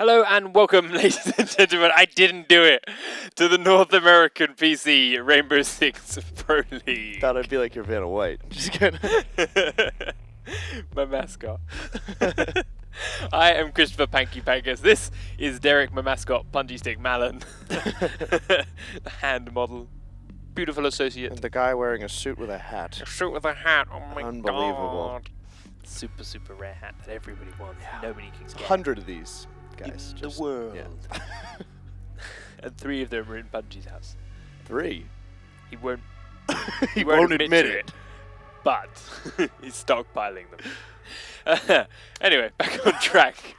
Hello and welcome, ladies and gentlemen. I didn't do it to the North American PC Rainbow Six Pro League. Thought I'd be like your Vanna White. Just kidding. My mascot. I am Christopher Panky Pankus. This is Derek, my mascot, Punji Stick Malin. The hand model. Beautiful associate. And the guy wearing a suit with a hat. A suit with a hat. Oh my Unbelievable. God. Super, super rare hat that everybody wants. Yeah. Nobody can get. 100 of these guys. In the world. Yeah. And 3 of them are in Bungy's house. 3? He won't. he won't admit to it. But he's stockpiling them. Anyway, back on track.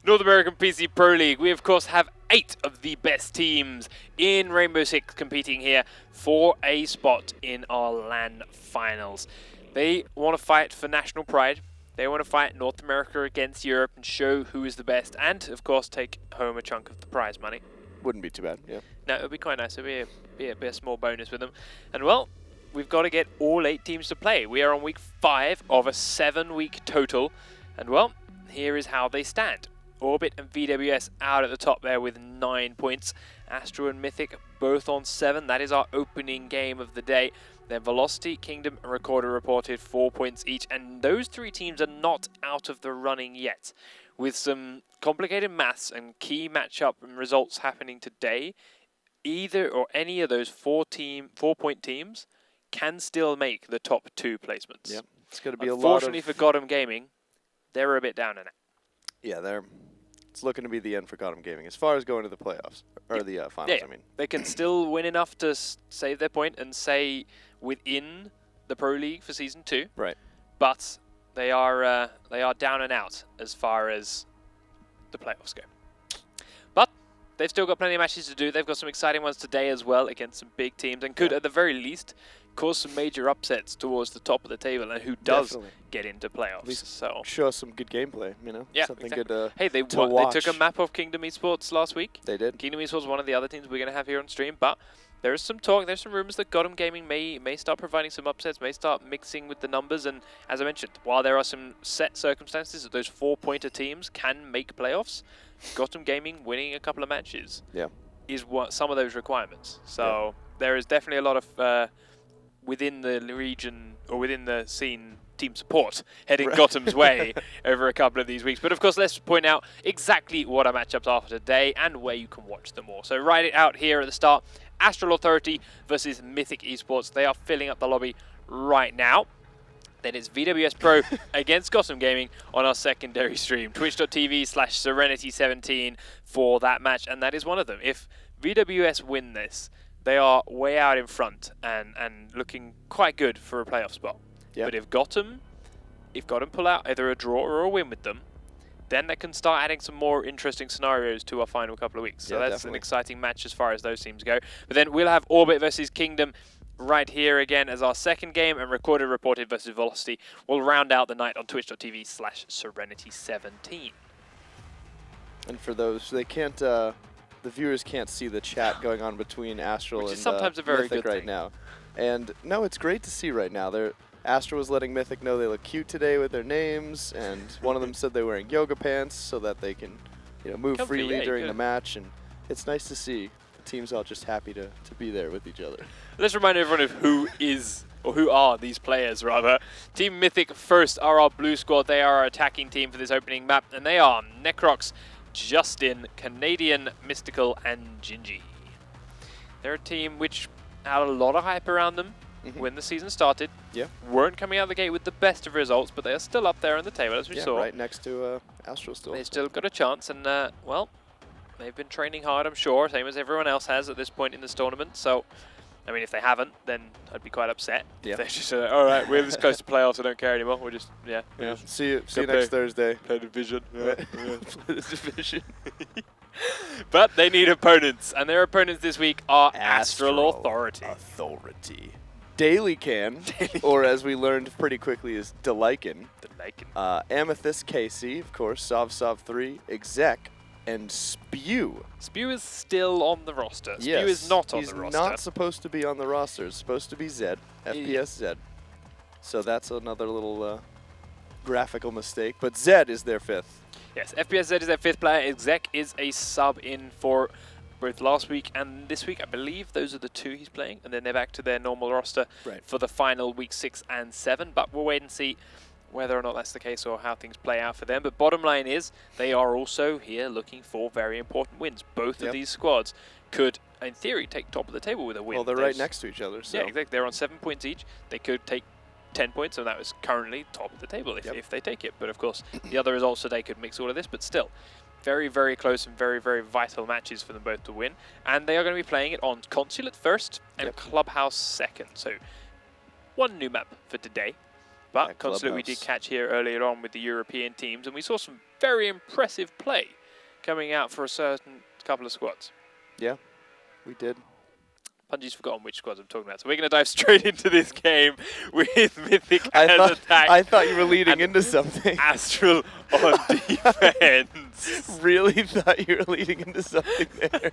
North American PC Pro League. We, of course, have 8 of the best teams in Rainbow Six competing here for a spot in our LAN finals. They want to fight for national pride. They want to fight North America against Europe and show who is the best and, of course, take home a chunk of the prize money. Wouldn't be too bad, yeah. No, it would be quite nice. It would be a small bonus with them. And, well, we've got to get all 8 teams to play. We are on week 5 of a 7-week total. And, well, here is how they stand. Orbit and VWS out at the top there with 9 points. Astral and Mythic both on 7. That is our opening game of the day. Then Velocity, Kingdom and Recorder reported 4 points each. And those 3 teams are not out of the running yet. With some complicated maths and key matchup and results happening today, either or any of those 4-point teams can still make the top 2 placements. Yep. It's going to be a lot of... Unfortunately for Gotham Gaming, they're a bit down in it. Yeah, it's looking to be the end for Gotham Gaming as far as going to the playoffs, or the finals, Yeah, I mean. they can still win enough to save their point and stay within the Pro League for Season 2. Right. But they are down and out as far as the playoffs go. But they've still got plenty of matches to do. They've got some exciting ones today as well against some big teams and could, at the very least, cause some major upsets towards the top of the table and who does get into playoffs. At least so show us some good gameplay, you know? Yeah, something exactly. good Hey, they took a map of Kingdom eSports last week. They did. Kingdom eSports is one of the other teams we're going to have here on stream, but there is some talk, there's some rumors that Gotham Gaming may start providing some upsets, may start mixing with the numbers, and as I mentioned, while there are some set circumstances that those 4-pointer teams can make playoffs, Gotham Gaming winning a couple of matches is what some of those requirements. So there is definitely a lot of within the region or within the scene team support heading Gotham's way over a couple of these weeks. But of course, let's point out exactly what our matchups are for today and where you can watch them all. So write it out here at the start. Astral Authority versus Mythic eSports. They are filling up the lobby right now. Then it's VWS Pro against Gotham Gaming on our secondary stream. Twitch.tv/Serenity17 for that match. And that is one of them. If VWS win this, they are way out in front and looking quite good for a playoff spot. Yep. But if Gotham pull out either a draw or a win with them, then they can start adding some more interesting scenarios to our final couple of weeks. So that's an exciting match as far as those teams go. But then we'll have Orbit versus Kingdom right here again as our second game, and Recorded Reported versus Velocity will round out the night on Twitch.tv/Serenity17. And for those, they can't... the viewers can't see the chat going on between Astral and sometimes a very Mythic good right thing. now. And no, it's great to see right now. Astral was letting Mythic know they look cute today with their names, and one of them said they're wearing yoga pants so that they can, move freely during the match. And it's nice to see the teams all just happy to be there with each other. Let's remind everyone of who are these players, rather. Team Mythic first are our blue squad. They are our attacking team for this opening map, and they are Necrox, Justin, Canadian, Mystical, and Gingy. They're a team which had a lot of hype around them when the season started. Yeah. Weren't coming out of the gate with the best of results, but they are still up there on the table, as we saw. Right next to Astral still. They've still got a chance, and, well, they've been training hard, I'm sure, same as everyone else has at this point in this tournament. So, I mean, if they haven't, then I'd be quite upset. Yeah. If they're just, all right, we're this close to playoffs, I don't care anymore. We're just, See you next Thursday. Play Division. Play the Division. But they need opponents, and their opponents this week are Astral Authority. Daily Can, or as we learned pretty quickly is Delican. Amethyst KC, of course, Sov 3, Exec, and Spew. Spew is still on the roster. Spew is not on the roster. He's not supposed to be on the roster. It's supposed to be Zed, FPS Zed. So that's another little graphical mistake. But Zed is their 5th. Yes, FPSZ is their 5th player. Exec is a sub in for both last week and this week. I believe those are the 2 he's playing, and then they're back to their normal roster for the final week 6 and 7. But we'll wait and see whether or not that's the case or how things play out for them. But bottom line is, they are also here looking for very important wins. Both of these squads could, in theory, take top of the table with a win. Well, they're right next to each other. So. Yeah, exactly. They're on 7 points each. They could take 10 points, and that was currently top of the table if they take it. But of course, the other results today could mix all of this, but still, very, very close and very, very vital matches for them both to win. And they are going to be playing it on Consulate first and Clubhouse second. So, one new map for today. But Consulate we did catch here earlier on with the European teams, and we saw some very impressive play coming out for a certain couple of squads. Yeah, we did. Bungie's forgotten which squads I'm talking about. So we're going to dive straight into this game with Mythic as attack. I thought you were leading into something. Astral on defense. Really thought you were leading into something there.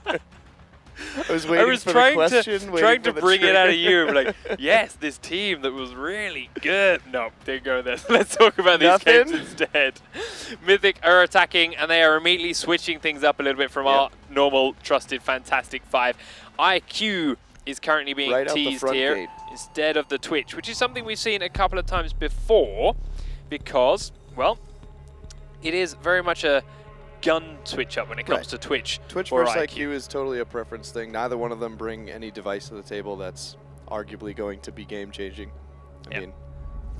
I was waiting for the question. Trying to bring it out of you. Like, yes, this team that was really good. No, didn't go there. So let's talk about these games instead. Mythic are attacking, and they are immediately switching things up a little bit from our normal, trusted, fantastic 5. IQ is currently being teased here instead of the Twitch, which is something we've seen a couple of times before because, well, it is very much a gun switch up when it comes to Twitch. Twitch versus IQ is totally a preference thing. Neither one of them bring any device to the table that's arguably going to be game changing. I mean,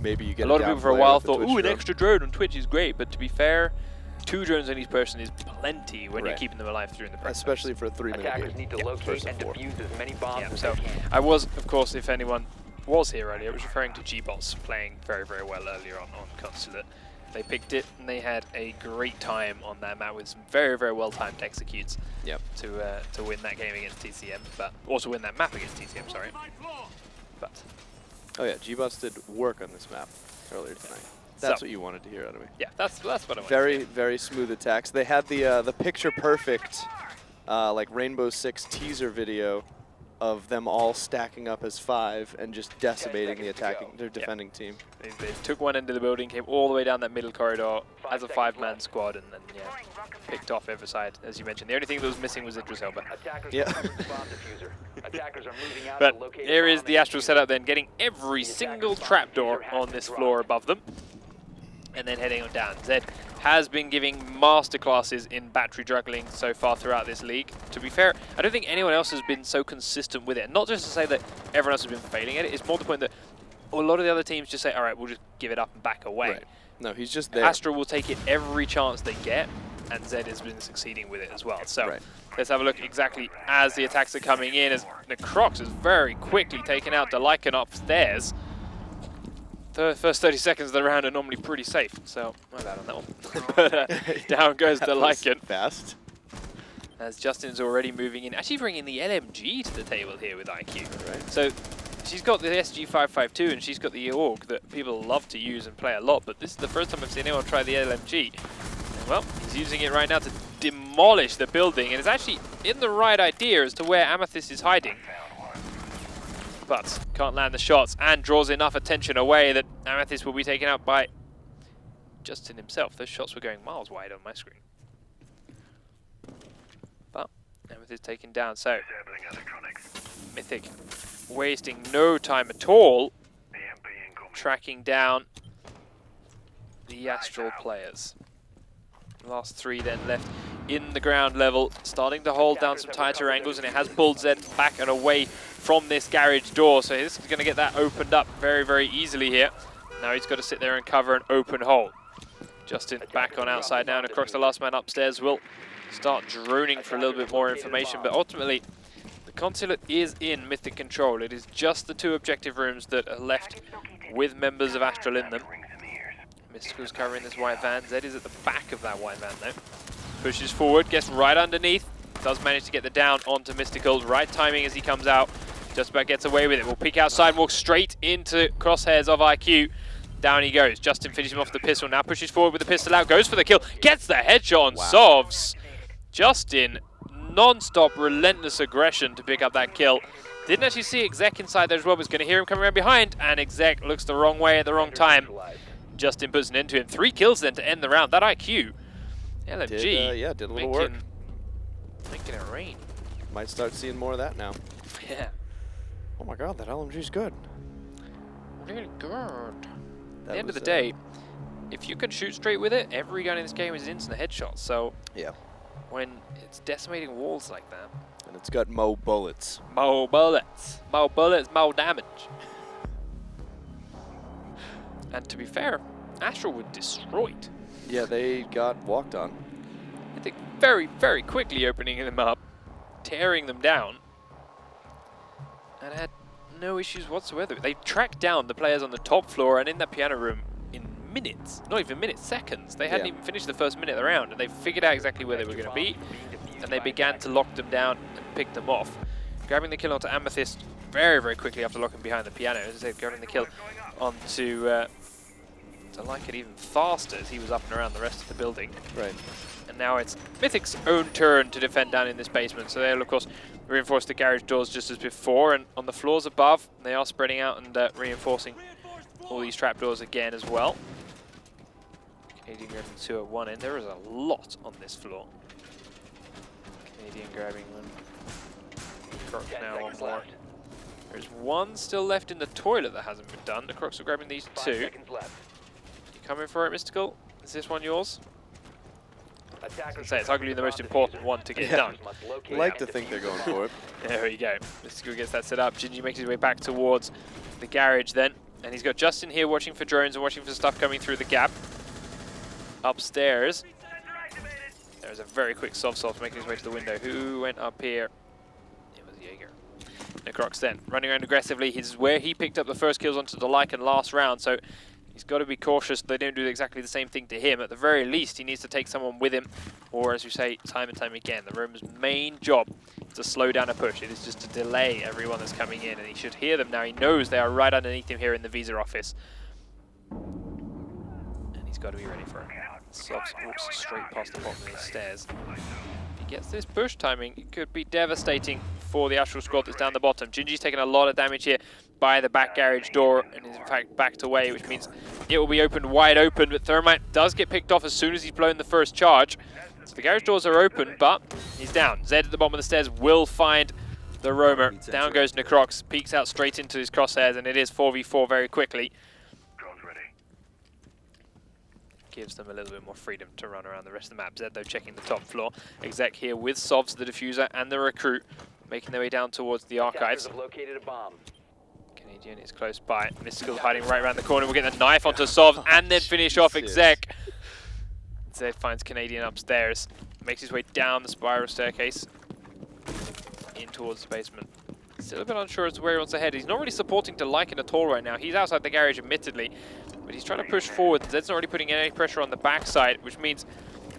maybe you get a lot of people for a while thought, ooh, an extra drone on Twitch is great, but to be fair, 2 drones on each person is plenty when you're keeping them alive during the press. Especially for a 3-minute game. Attackers need to locate and defuse as many bombs as they can. I was, of course, if anyone was here earlier, I was referring to G-Bots playing very, very well earlier on Consulate. They picked it and they had a great time on that map with some very, very well-timed executes to win that game against TCM, but also win that map against TCM, sorry. But oh yeah, G-Bots did work on this map earlier tonight. That's what you wanted to hear out of me. Yeah, that's what I wanted Very, to hear. very smooth attacks. They had the picture-perfect, like Rainbow Six teaser video of them all stacking up as 5 and just decimating their defending team. They took one end of the building, came all the way down that middle corridor as a 5-man squad, and then picked off every side, as you mentioned. The only thing that was missing was Idris Elba. Yeah. But here is the Astral setup then, getting every single trapdoor on this floor above them, and then heading on down. Zed has been giving masterclasses in battery juggling so far throughout this league. To be fair, I don't think anyone else has been so consistent with it. And not just to say that everyone else has been failing at it, it's more the point that a lot of the other teams just say, all right, we'll just give it up and back away. Right. No, he's just there. Astral will take it every chance they get, and Zed has been succeeding with it as well. So let's have a look exactly as the attacks are coming in, as Necrox is very quickly taking out Delican upstairs. The first 30 seconds of the round are normally pretty safe, so my bad on that one. But down goes Delican. Fast. As Justin's already moving in, actually bringing the LMG to the table here with IQ. Right. So she's got the SG552 and she's got the AUG that people love to use and play a lot, but this is the first time I've seen anyone try the LMG. And well, he's using it right now to demolish the building, and it's actually in the right idea as to where Amethyst is hiding. But can't land the shots and draws enough attention away that Amethyst will be taken out by Justin himself. Those shots were going miles wide on my screen. But Amethyst taken down, so Mythic wasting no time at all tracking down the Astral players. Last 3 then left in the ground level, starting to hold down some tighter angles, and it has pulled Zed back and away from this garage door, so this is going to get that opened up very, very easily here. Now he's got to sit there and cover an open hole. Justin back on outside now, and across the last man upstairs will start droning for a little bit more information, but ultimately the Consulate is in Mythic control. It is just the 2 objective rooms that are left with members of Astral in them. Mystical's covering this white van. Zed is at the back of that white van though. Pushes forward, gets right underneath. Does manage to get the down onto Mystical. Right timing as he comes out. Just about gets away with it. Will peek outside and walk straight into crosshairs of IQ. Down he goes. Justin finishes him off the pistol. Now pushes forward with the pistol out. Goes for the kill. Gets the headshot on Sovs. Justin, non-stop, relentless aggression to pick up that kill. Didn't actually see Exec inside there as well. Was going to hear him coming around behind. And Exec looks the wrong way at the wrong time. Justin puts an end to him. 3 kills then to end the round. That IQ LMG did a little work. Making it rain. Might start seeing more of that now. Yeah. Oh my god, that LMG's good. Really good. At the end of the was, day, if you can shoot straight with it, every gun in this game is an instant headshot. So yeah, when it's decimating walls like that. And it's got more bullets. More bullets. More bullets, more damage. And to be fair, Astral were destroyed. Yeah, they got walked on. I think very, very quickly opening them up, tearing them down, and had no issues whatsoever. They tracked down the players on the top floor and in that piano room in minutes, not even minutes, seconds. They hadn't even finished the first minute of the round, and they figured out exactly where they were going to be, and they began to lock them down and pick them off. Grabbing the kill onto Amethyst very, very quickly after locking behind the piano. As I said, grabbing the kill onto to like it even faster as he was up and around the rest of the building. Right. And now it's Mythic's own turn to defend down in this basement. So they'll, of course, reinforce the garage doors just as before. And on the floors above, they are spreading out and reinforcing all these trapdoors again as well. Canadian grabbing 2 at one end. There is a lot on this floor. Canadian grabbing one. Croc now one more. There's one still left in the toilet that hasn't been done. The Crocs are grabbing these 2. You coming for it, Mystical? Is this one yours? I say it's arguably the most important one to get done. Like to think they're going for it. There we go. Mystical gets that set up. Gingy makes his way back towards the garage then. And he's got Justin here watching for drones and watching for stuff coming through the gap. Upstairs. There's a very quick soft making his way to the window. Who went up here? It was Jaeger. Necrox then, running around aggressively. This is where he picked up the first kills onto the Lycan last round, so he's got to be cautious they don't do exactly the same thing to him. At the very least, he needs to take someone with him, or as we say time and time again, the Roman's main job is to slow down a push. It is just to delay everyone that's coming in, and he should hear them now. He knows they are right underneath him here in the visa office. And he's got to be ready for it. Slops walks straight past the bottom of the stairs. If he gets this push timing, it could be devastating for the Astral squad that's down the bottom. Gingy's taken a lot of damage here by the back garage door and is in fact backed away, which means it will be opened wide open, but Thermite does get picked off as soon as he's blown the first charge. So the garage doors are open, but he's down. Zed at the bottom of the stairs will find the roamer. Down goes Necrox, peeks out straight into his crosshairs, and it is 4v4 very quickly. Gives them a little bit more freedom to run around the rest of the map. Zed though checking the top floor. Exec here with Sovs, the diffuser, and the recruit, making their way down towards the archives. Located a bomb. Canadian is close by. Mystical hiding right around the corner. We'll get the knife onto Sovs and then finish off Exec. Zed finds Canadian upstairs, makes his way down the spiral staircase in towards the basement. Still a bit unsure as to where he wants to head. He's not really supporting to Lycan at all right now. He's outside the garage, admittedly, but he's trying to push forward. Zed's not really putting any pressure on the backside, which means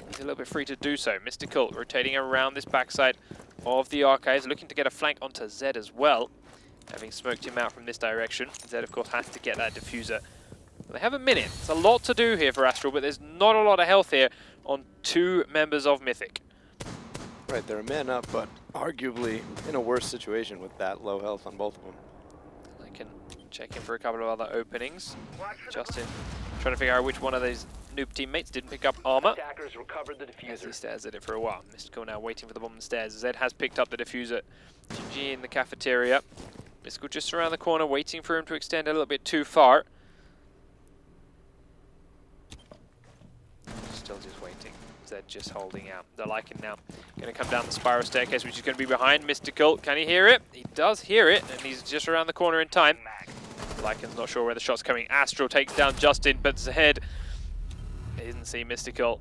he's a little bit free to do so. Mystical rotating around this backside of the archives, looking to get a flank onto Zed as well, having smoked him out from this direction. Zed, of course, has to get that diffuser. They have a minute. It's a lot to do here for Astral, but there's not a lot of health here on 2 members of Mythic. Right, they're a man up, but arguably in a worse situation with that low health on both of them. I can check in for a couple of other openings. Justin trying to figure out which one of these noob teammates didn't pick up armor. As he stares at it for a while. Mystical now waiting for the bottom of the stairs. Zed has picked up the diffuser. GG in the cafeteria. Mystical just around the corner, waiting for him to extend a little bit too far. Still just waiting. Zed just holding out. The Lycan now going to come down the spiral staircase, which is going to be behind Mystical. Can he hear it? He does hear it, and he's just around the corner in time. Lycan's not sure where the shot's coming. Astral takes down Justin, but Zed doesn't see Mystical.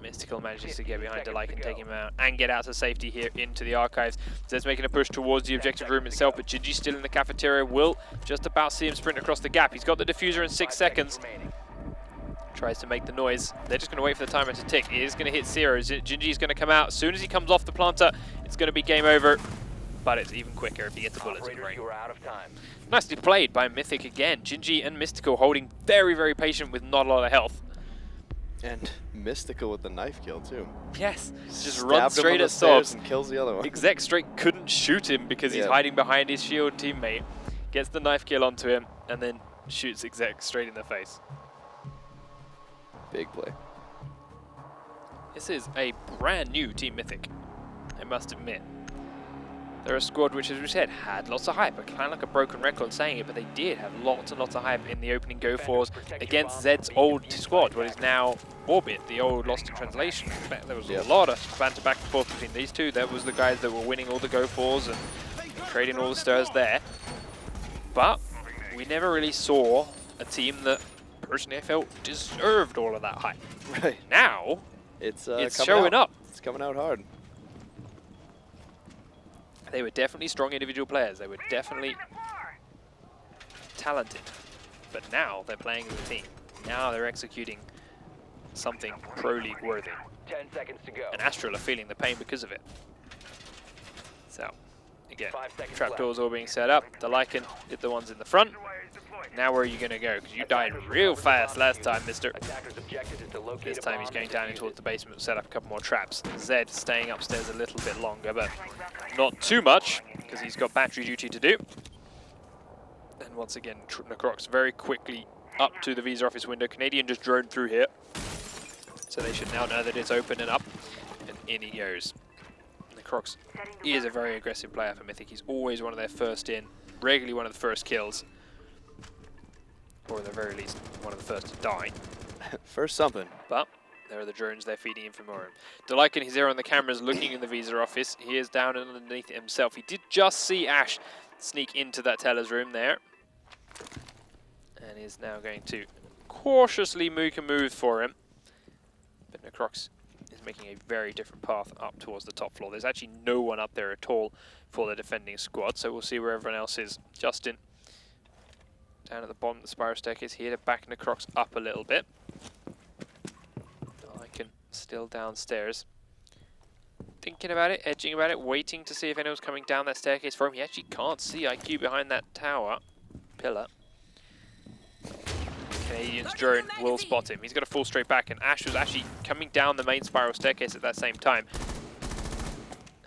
Mystical manages to get behind the Lycan, take him out, and get out to safety here into the archives. Zed's making a push towards the objective room itself, but Gingy's still in the cafeteria. Will just about see him sprint across the gap. He's got the diffuser in 6 seconds. Tries to make the noise. They're just going to wait for the timer to tick. It is going to hit 0. Gingy's going to come out. As soon as he comes off the planter, it's going to be game over. But it's even quicker if he gets the bullets in range. Nicely played by Mythic again. Gingy and Mystical holding very, very patient with not a lot of health. And Mystical with the knife kill too. Yes, just runs straight at Sobs and kills the other one. Exec straight couldn't shoot him because he's hiding behind his shield teammate. Gets the knife kill onto him and then shoots Exec straight in the face. Big play. This is a brand new Team Mythic, I must admit. They're a squad which, as we said, had lots of hype. I kind of like a broken record saying it, but they did have lots and lots of hype in the opening go-fors against Zed's old squad, what is now Orbit, the old Lost in Translation. There was a lot of banter back and forth between these two. That was the guys that were winning all the go-fors and creating all the stirs there. But we never really saw a team that, personally, I felt deserved all of that hype. Right. Now, it's showing up. It's coming out hard. They were definitely strong individual players. They were definitely talented. But now they're playing as a team. Now they're executing something Pro League worthy. 10 seconds to go. And Astral are feeling the pain because of it. So, again, 5 seconds trapdoors all being set up. The Lycan did the ones in the front. Now where are you going to go? Because you died real fast last time, mister. Attacker's objective is to locate This a time bomb he's going and down defuse towards it. the basement, set up a couple more traps. Zed staying upstairs a little bit longer, but not too much, because he's got battery duty to do. And once again, Necrox very quickly up to the Visa office window. Canadian just droned through here. So they should now know that it's open and up, and in he goes. Necrox is a very aggressive player for Mythic. He's always one of their first in, regularly one of the first kills. Or at the very least, one of the first to die. First something. But there are the drones they're feeding in from Orim. Delican, he's there on the cameras looking in the Visa office. He is down underneath it himself. He did just see Ash sneak into that teller's room there. And is now going to cautiously make a move for him. But Necrox is making a very different path up towards the top floor. There's actually no one up there at all for the defending squad, so we'll see where everyone else is. Justin down at the bottom of the spiral staircase here to back Necrox up a little bit. Lycan still downstairs. Thinking about it, edging about it, waiting to see if anyone's coming down that staircase for him. He actually can't see IQ behind that tower pillar. Canadian's drone will spot him. He's got a full straight back, and Ash was actually coming down the main spiral staircase at that same time.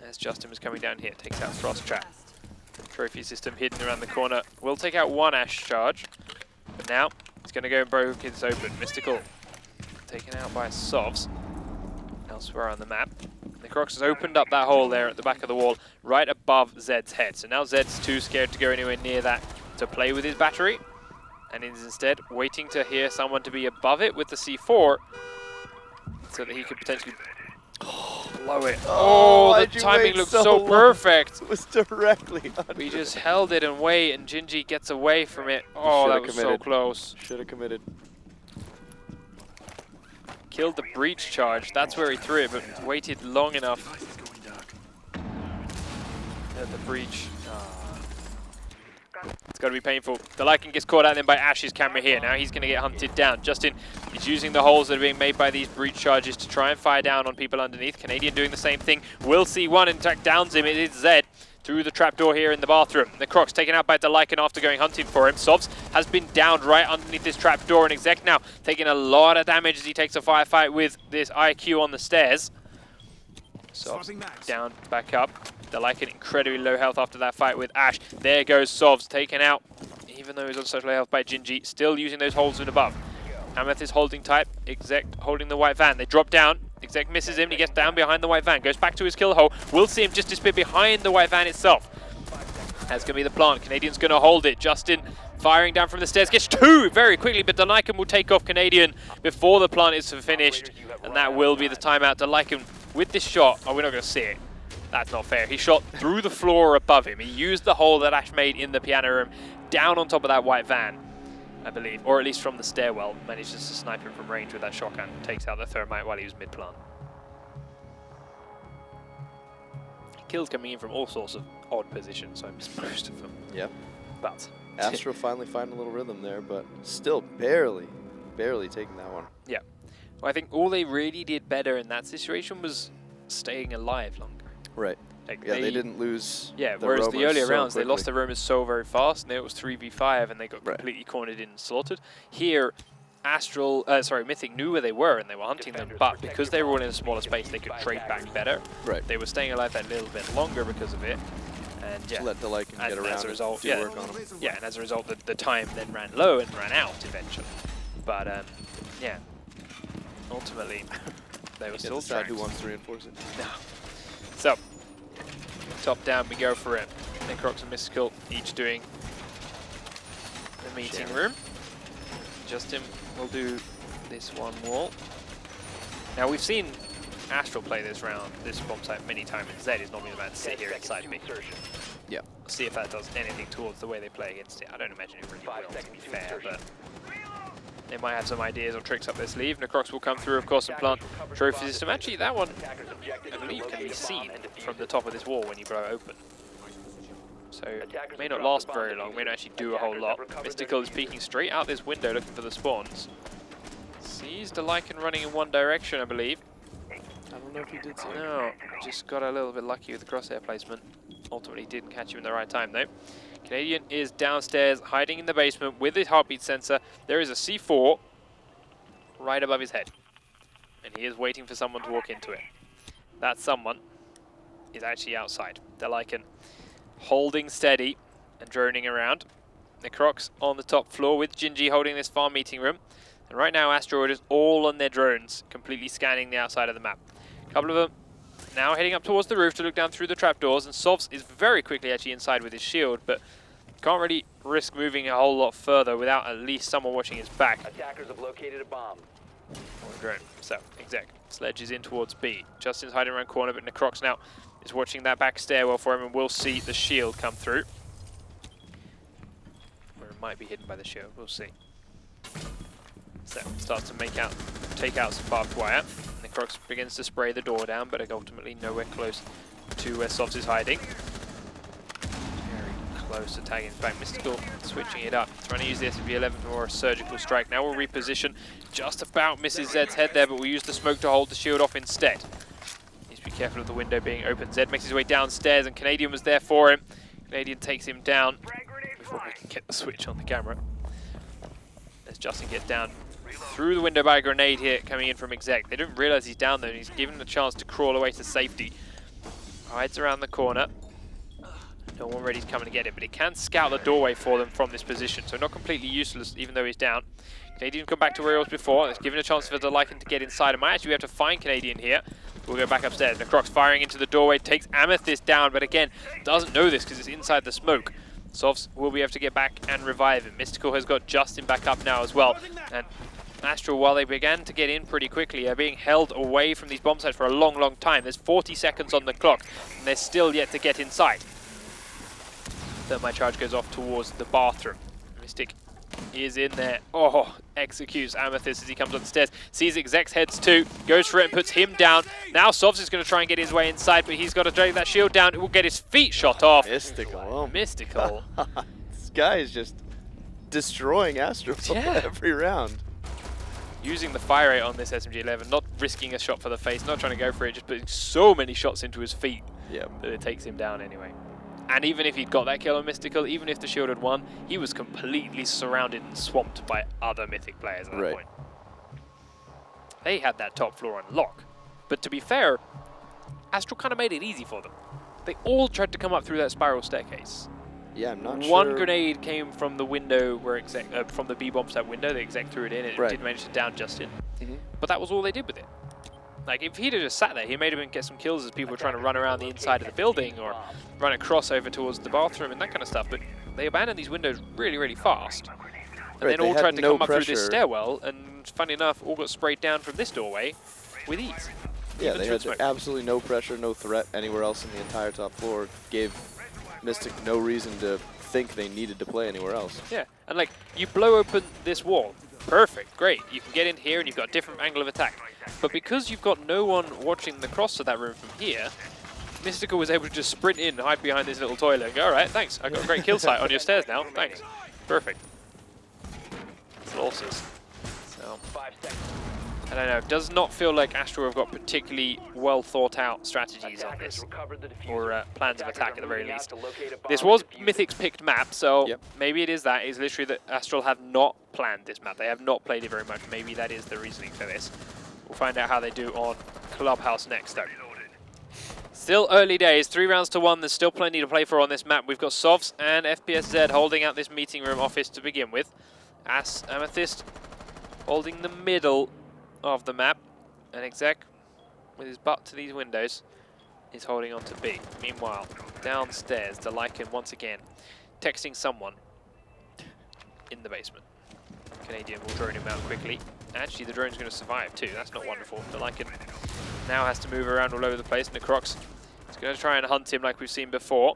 As Justin was coming down here, takes out Frost Trap. Trophy system hidden around the corner. Will take out one Ash charge, but now he's going to go and broke this open. Mystical taken out by Sovs elsewhere on the map. Necrox has opened up that hole there at the back of the wall, right above Zed's head. So now Zed's too scared to go anywhere near that to play with his battery, and is instead waiting to hear someone to be above it with the C4 so that he could potentially blow it. Oh, the timing looked so perfect. It was directly under. We just held it and wait, and Gingy gets away from it. Oh, that was so close. Should have committed. Killed the breach charge. That's where he threw it, but waited long enough. At the breach. It's got to be painful. The Lycan gets caught out then by Ash's camera here. Now he's going to get hunted down. Justin is using the holes that are being made by these breach charges to try and fire down on people underneath. Canadian doing the same thing. Will see one, in fact, downs him. It is Zed through the trapdoor here in the bathroom. The Croc's taken out by the Lycan after going hunting for him. Sovs has been downed right underneath this trapdoor, and Exec now taking a lot of damage as he takes a firefight with this IQ on the stairs. Sovs down, back up. The Lycan incredibly low health after that fight with Ash. There goes Sovs, taken out, even though he's on such low health by Gingy, still using those holes in above. Ameth is holding tight, Exec holding the white van. They drop down, Exec misses him, he gets down behind the white van, goes back to his kill hole. We'll see him just disappear behind the white van itself. That's going to be the plant. Canadian's going to hold it. Justin firing down from the stairs, gets two very quickly, but the Lycan will take off Canadian before the plant is finished, and that will be the timeout. The Lycan with this shot, oh, we're not going to see it. That's not fair. He shot through the floor above him. He used the hole that Ash made in the piano room down on top of that white van, I believe, or at least from the stairwell. Manages to snipe him from range with that shotgun. Takes out the thermite while he was mid-plant. Kills coming in from all sorts of odd positions, so I missed most of them. Yep. But Astral finally finding a little rhythm there, but still barely taking that one. Yeah. Well, I think all they really did better in that situation was staying alive longer. Right. Like yeah, they didn't lose. Yeah, the whereas the earlier so rounds, quickly. they lost their roamers so very fast, and it was 3v5, and they got completely cornered in and slaughtered. Here, Mythic knew where they were, and they were hunting them, but because they were all in a smaller space, they could trade back better. Right. They were staying alive that little bit longer because of it. And yeah, just let the Lycan get around as a result, and do work on them. Yeah, and as a result, the time then ran low and ran out eventually. But yeah, ultimately, They were still decide tracked. who wants to reinforce it. No. So, top down, we go for it. Necrox and Mystical each doing the meeting room. Justin will do this one wall. Now we've seen Astral play this bomb site many times, and Zed is normally the man to sit here inside me. Yeah. See if that does anything towards the way they play against it. I don't imagine it really will, to be fair, but they might have some ideas or tricks up their sleeve. Necrox will come through, of course, and plant trophy system. Actually, that one, I believe, can be seen from the top of this wall when you blow it open. So it may not last very long, may not actually do a whole lot. Mystical is peeking straight out this window looking for the spawns. Sees the Lycan running in one direction, I believe. I don't know if he did see it. No, just got a little bit lucky with the crosshair placement. Ultimately didn't catch him in the right time though. Canadian is downstairs, hiding in the basement with his heartbeat sensor. There is a C4 right above his head. And he is waiting for someone to walk into it. That someone is actually outside. The Lycan holding steady and droning around. Necrox on the top floor with Gingy holding this farm meeting room. And right now Asteroid is all on their drones, completely scanning the outside of the map. A couple of them now heading up towards the roof to look down through the trapdoors, and Sovs is very quickly actually inside with his shield, but can't really risk moving a whole lot further without at least someone watching his back. Attackers have located a bomb. Drone. So, Exec. Sledge is in towards B. Justin's hiding around corner, but Necrox now is watching that back stairwell for him, and we'll see the shield come through. Or it might be hidden by the shield, we'll see. So, starts to take out some barbed wire. Necrox begins to spray the door down, but ultimately nowhere close to where Sovs is hiding. Very close to tagging back. Mystical switching it up, trying to use the SCP-11 for a surgical strike. Now we'll reposition. Just about misses Zed's head there, but we'll use the smoke to hold the shield off instead. Needs to be careful of the window being open. Zed makes his way downstairs, and Canadian was there for him. Canadian takes him down before we can get the switch on the camera. As Justin gets down through the window by a grenade here coming in from Exec. They don't realize he's down there, and he's given a chance to crawl away to safety. Hides around the corner. No one ready to come and get it, but it can scout the doorway for them from this position, so not completely useless even though he's down. Canadian come back to where he was before. It's given a chance for the Lycan to get inside. And might actually have to find Canadian here. We'll go back upstairs. Necrox firing into the doorway, takes Amethyst down, but again, doesn't know this because it's inside the smoke. Sovs will be able to get back and revive him. Mystical has got Justin back up now as well. And Astral, while they began to get in pretty quickly, are being held away from these bomb sites for a long, long time. There's 40 seconds on the clock, and they're still yet to get inside. Thermite charge goes off towards the bathroom. Mystic is in there. Oh, executes Amethyst as he comes up the stairs. Sees Exec's heads too, goes for it and puts him down. Now Sovs is going to try and get his way inside, but he's got to drag that shield down. It will get his feet shot off. Mystical. Mystical. This guy is just destroying Astro every round. Using the fire rate on this SMG-11, not risking a shot for the face, not trying to go for it, just putting so many shots into his feet that it takes him down anyway. And even if he'd got that kill on Mystical, even if the shield had won, he was completely surrounded and swamped by other Mythic players at that point. They had that top floor on lock. But to be fair, Astral kind of made it easy for them. They all tried to come up through that spiral staircase. Yeah, I'm not sure. One grenade came from the window where from the B-bomb set window. The Exec threw it in, and it did manage to down Justin. But that was all they did with it. Like, if he'd have just sat there, he may have been get some kills as people were trying to run around the inside of the building or run across over towards the bathroom and that kind of stuff. But they abandoned these windows really, really fast. And then all tried to come up through this stairwell, and funny enough, all got sprayed down from this doorway with ease. Yeah, they had absolutely no pressure, no threat anywhere else in the entire top floor. Gave Mystic no reason to think they needed to play anywhere else. Yeah, and like, you blow open this wall. Perfect, great. You can get in here and you've got a different angle of attack. But because you've got no one watching the cross to that room from here, Mystical was able to just sprint in, hide behind this little toilet and go, alright, thanks. I got a great kill site on your stairs now, thanks. Perfect. It's losses. So, I don't know, it does not feel like Astral have got particularly well thought out strategies on this, or plans of attack at the very least. This was Mythic's picked map, so maybe it is that. It's literally that Astral have not planned this map. They have not played it very much. Maybe that is the reasoning for this. We'll find out how they do on Clubhouse next though. Still early days, 3 rounds to 1. There's still plenty to play for on this map. We've got Sovs and FPSZ holding out this meeting room office to begin with. Amethyst holding the middle of the map, and Exec with his butt to these windows, is holding on to B. Meanwhile, downstairs, Delican once again texting someone in the basement. Canadian will drone him out quickly. Actually, the drone's going to survive too. That's not wonderful. Delican now has to move around all over the place. Necrox is going to try and hunt him like we've seen before.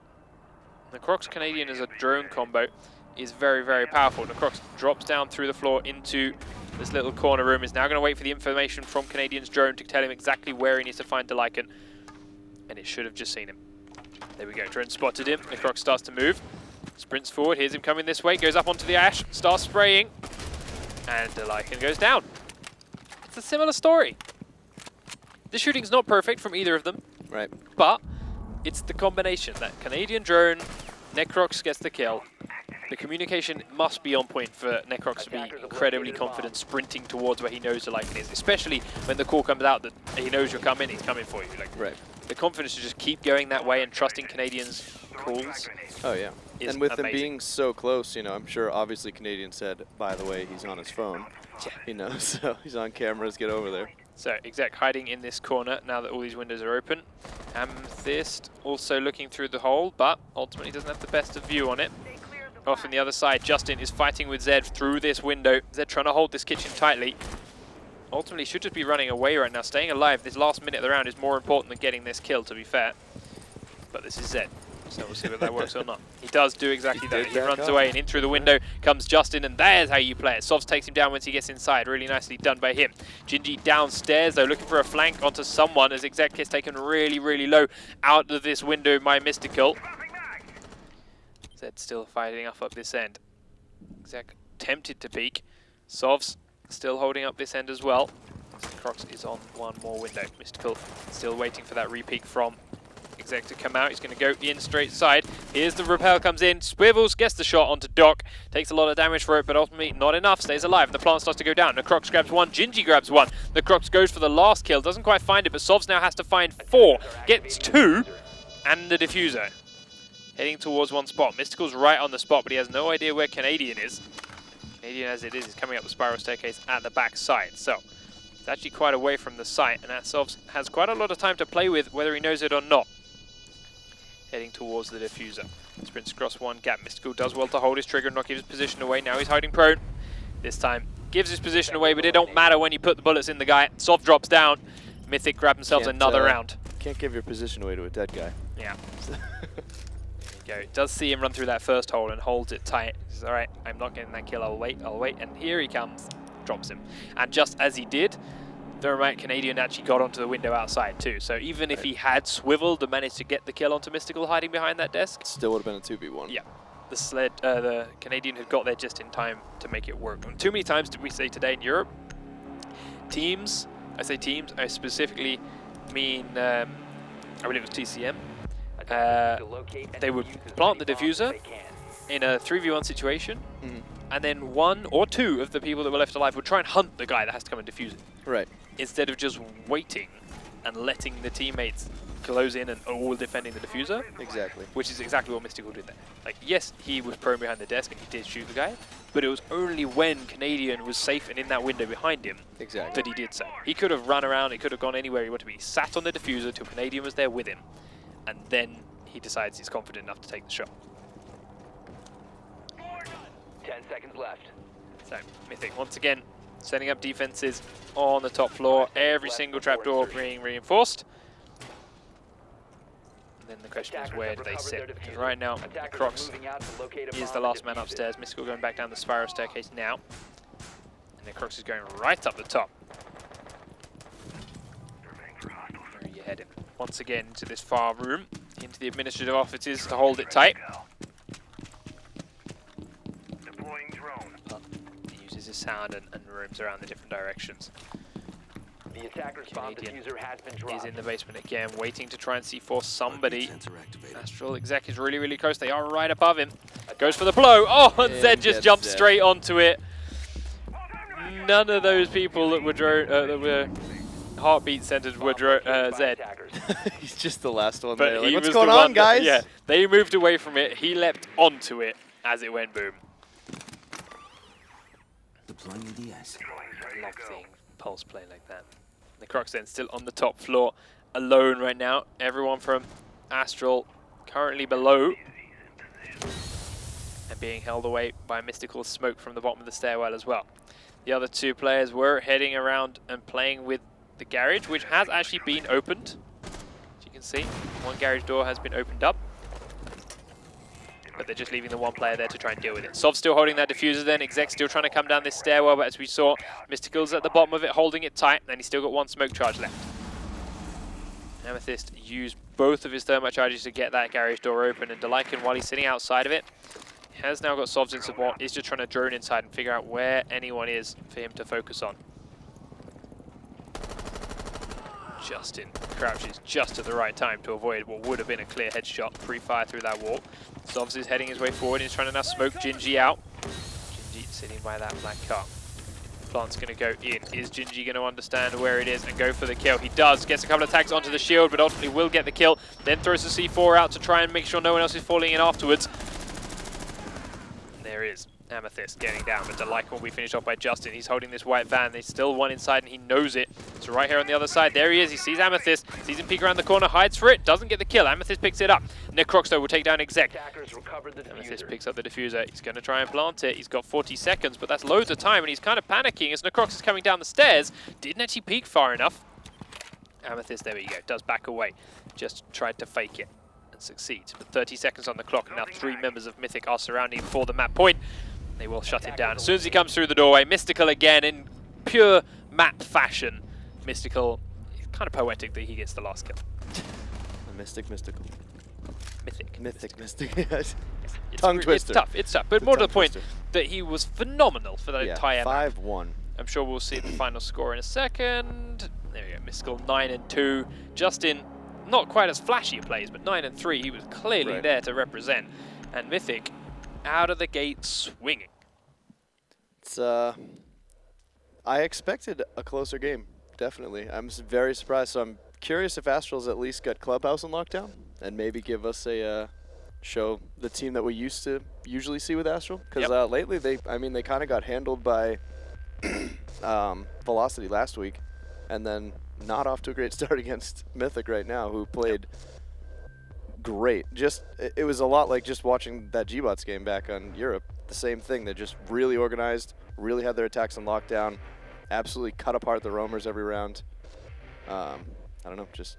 Necrox Canadian as a drone combo is very, very powerful. Necrox drops down through the floor into this little corner room. Is now going to wait for the information from Canadian's drone to tell him exactly where he needs to find Delican. And it should have just seen him. There we go. Drone spotted him. Necrox starts to move. Sprints forward. Here's him coming this way. Goes up onto the ash. Starts spraying. And Delican goes down. It's a similar story. The shooting's not perfect from either of them. Right. But it's the combination. That Canadian drone, Necrox gets the kill. The communication must be on point for Necrox to be incredibly confident sprinting towards where he knows Delican is, especially when the call comes out that he knows you're coming, he's coming for you. Like, right. The confidence to just keep going that way and trusting Canadians' calls. Oh yeah. And with them being so close, you know, I'm sure obviously Canadian said, by the way, he's on his phone. Yeah. You know, so he's on cameras, get over there. So Exec hiding in this corner now that all these windows are open. Amethyst also looking through the hole, but ultimately doesn't have the best of view on it. Off on the other side, Justin is fighting with Zed through this window. Zed trying to hold this kitchen tightly. Ultimately should just be running away right now. Staying alive this last minute of the round is more important than getting this kill, to be fair. But this is Zed, so we'll see whether that works or not. He does do exactly that. He runs away and in through the window comes Justin, and there's how you play it. Sovs takes him down once he gets inside. Really nicely done by him. Gingy downstairs though, looking for a flank onto someone as Exec gets taken really, really low out of this window by Mystical. Zed still fighting up this end. Exec tempted to peek. Sovs still holding up this end as well. Crocs is on one more window. Mystical still waiting for that re-peek from Exec to come out. He's going to go in straight side. Here's the rappel comes in. Swivels gets the shot onto Doc. Takes a lot of damage for it, but ultimately not enough. Stays alive. The plant starts to go down. Necrox grabs one. Gingy grabs one. Necrox goes for the last kill. Doesn't quite find it, but Sovs now has to find 4. Gets 2. And the diffuser. Heading towards one spot. Mystical's right on the spot, but he has no idea where Canadian is. Canadian, as it is coming up the spiral staircase at the back side. So, it's actually quite away from the site, and Sovs has quite a lot of time to play with, whether he knows it or not. Heading towards the diffuser. Sprints across one gap. Mystical does well to hold his trigger and not give his position away. Now he's hiding prone. This time, gives his position away, but it don't matter when you put the bullets in the guy. Sov drops down. Mythic grab themselves another round. Can't give your position away to a dead guy. Yeah. Go. Does see him run through that first hole and holds it tight. Says, all right, I'm not getting that kill, I'll wait, and here he comes, drops him. And just as he did, the remote Canadian actually got onto the window outside too. So even if he had swiveled and managed to get the kill onto Mystical hiding behind that desk, still would have been a 2v1. Yeah, the Canadian had got there just in time to make it work. And too many times did we say today in Europe, teams, I say teams, I specifically mean, I believe it was TCM, they would plant the diffuser in a 3v1 situation, and then 1 or 2 of the people that were left alive would try and hunt the guy that has to come and defuse it. Right. Instead of just waiting and letting the teammates close in and all defending the diffuser. Exactly. Which is exactly what Mystical did there. Like, yes, he was prone behind the desk and he did shoot the guy, but it was only when Canadian was safe and in that window behind him that he did so. He could have run around, he could have gone anywhere he wanted to be. He sat on the diffuser till Canadian was there with him, and then he decides he's confident enough to take the shot. 10 seconds left. So, Mythic once again setting up defenses on the top floor, every single trapdoor being reinforced. And then the question is, where do they sit? Because right now, Crocs is the last man upstairs. Mystical going back down the spiral staircase now. And then Crocs is going right up the top. Where are you heading? Once again into this far room, into the administrative offices to hold it tight. He uses his sound and roams around the different directions. The attacker's bomb diffuser has been dropped. Is in the basement again, waiting to try and C4 somebody. Astral Exec is really, really close. They are right above him. Goes for the blow. Oh, and Zed just jumped straight onto it. None of those people that were heartbeat centered were Zed. He's just the last one but there. Like, what's was going on, guys? Yeah, they moved away from it. He leapt onto it as it went boom. Deploying the ES. I love seeing Pulse play like that. The Crocs then still on the top floor, alone right now. Everyone from Astral currently below and being held away by mystical smoke from the bottom of the stairwell as well. The other two players were heading around and playing with the garage, which has actually been opened. As you can see, one garage door has been opened up, but they're just leaving the one player there to try and deal with it. Sov's still holding that diffuser then. Exec's still trying to come down this stairwell, but as we saw, Mystical's at the bottom of it holding it tight, and he's still got one smoke charge left. Amethyst used both of his thermite charges to get that garage door open, and Delican, while he's sitting outside of it, has now got Sovs in support. He's just trying to drone inside and figure out where anyone is for him to focus on. Justin crouches just at the right time to avoid what would have been a clear headshot pre-fire through that wall. Sovs is heading his way forward. He's trying to now smoke Gingy out. Gingy sitting by that black car. Plant's going to go in. Is Gingy going to understand where it is and go for the kill? He does. Gets a couple of tags onto the shield, but ultimately will get the kill. Then throws the C4 out to try and make sure no one else is falling in afterwards. And there is Amethyst getting down, but Delican will be finished off by Justin. He's holding this white van. There's still one inside, and he knows it. So right here on the other side, there he is. He sees Amethyst, sees him peek around the corner, hides for it, doesn't get the kill. Amethyst picks it up. Necrox, though, will take down Exec. Amethyst picks up the diffuser. He's going to try and plant it. He's got 40 seconds, but that's loads of time, and he's kind of panicking as Necrox is coming down the stairs. Didn't actually peek far enough. Amethyst, there we go, does back away. Just tried to fake it and succeeds. But 30 seconds on the clock, and now 3 members of Mythic are surrounding him for the map point. They will shut him down as soon as he comes through the doorway. Mystical again in pure map fashion. Mystical, it's kind of poetic that he gets the last kill. Mystical. Mythic. Tongue twister. It's tough. But more to the point that he was phenomenal for that entire map. 5-1. I'm sure we'll see the final score in a second. There we go, Mystical 9-2. Justin, not quite as flashy plays, but 9-3. He was clearly there to represent. And Mythic, out of the gate swinging. It's I expected a closer game, definitely. I'm very surprised. So I'm curious if Astral's at least got Clubhouse on lockdown and maybe give us a show the team that we usually see with Astral. Because lately they kind of got handled by Velocity last week, and then not off to a great start against Mythic right now, who played great. It was a lot like just watching that G-Bots game back on Europe. The same thing. They're just really organized, really had their attacks on lockdown, absolutely cut apart the roamers every round. I don't know, just...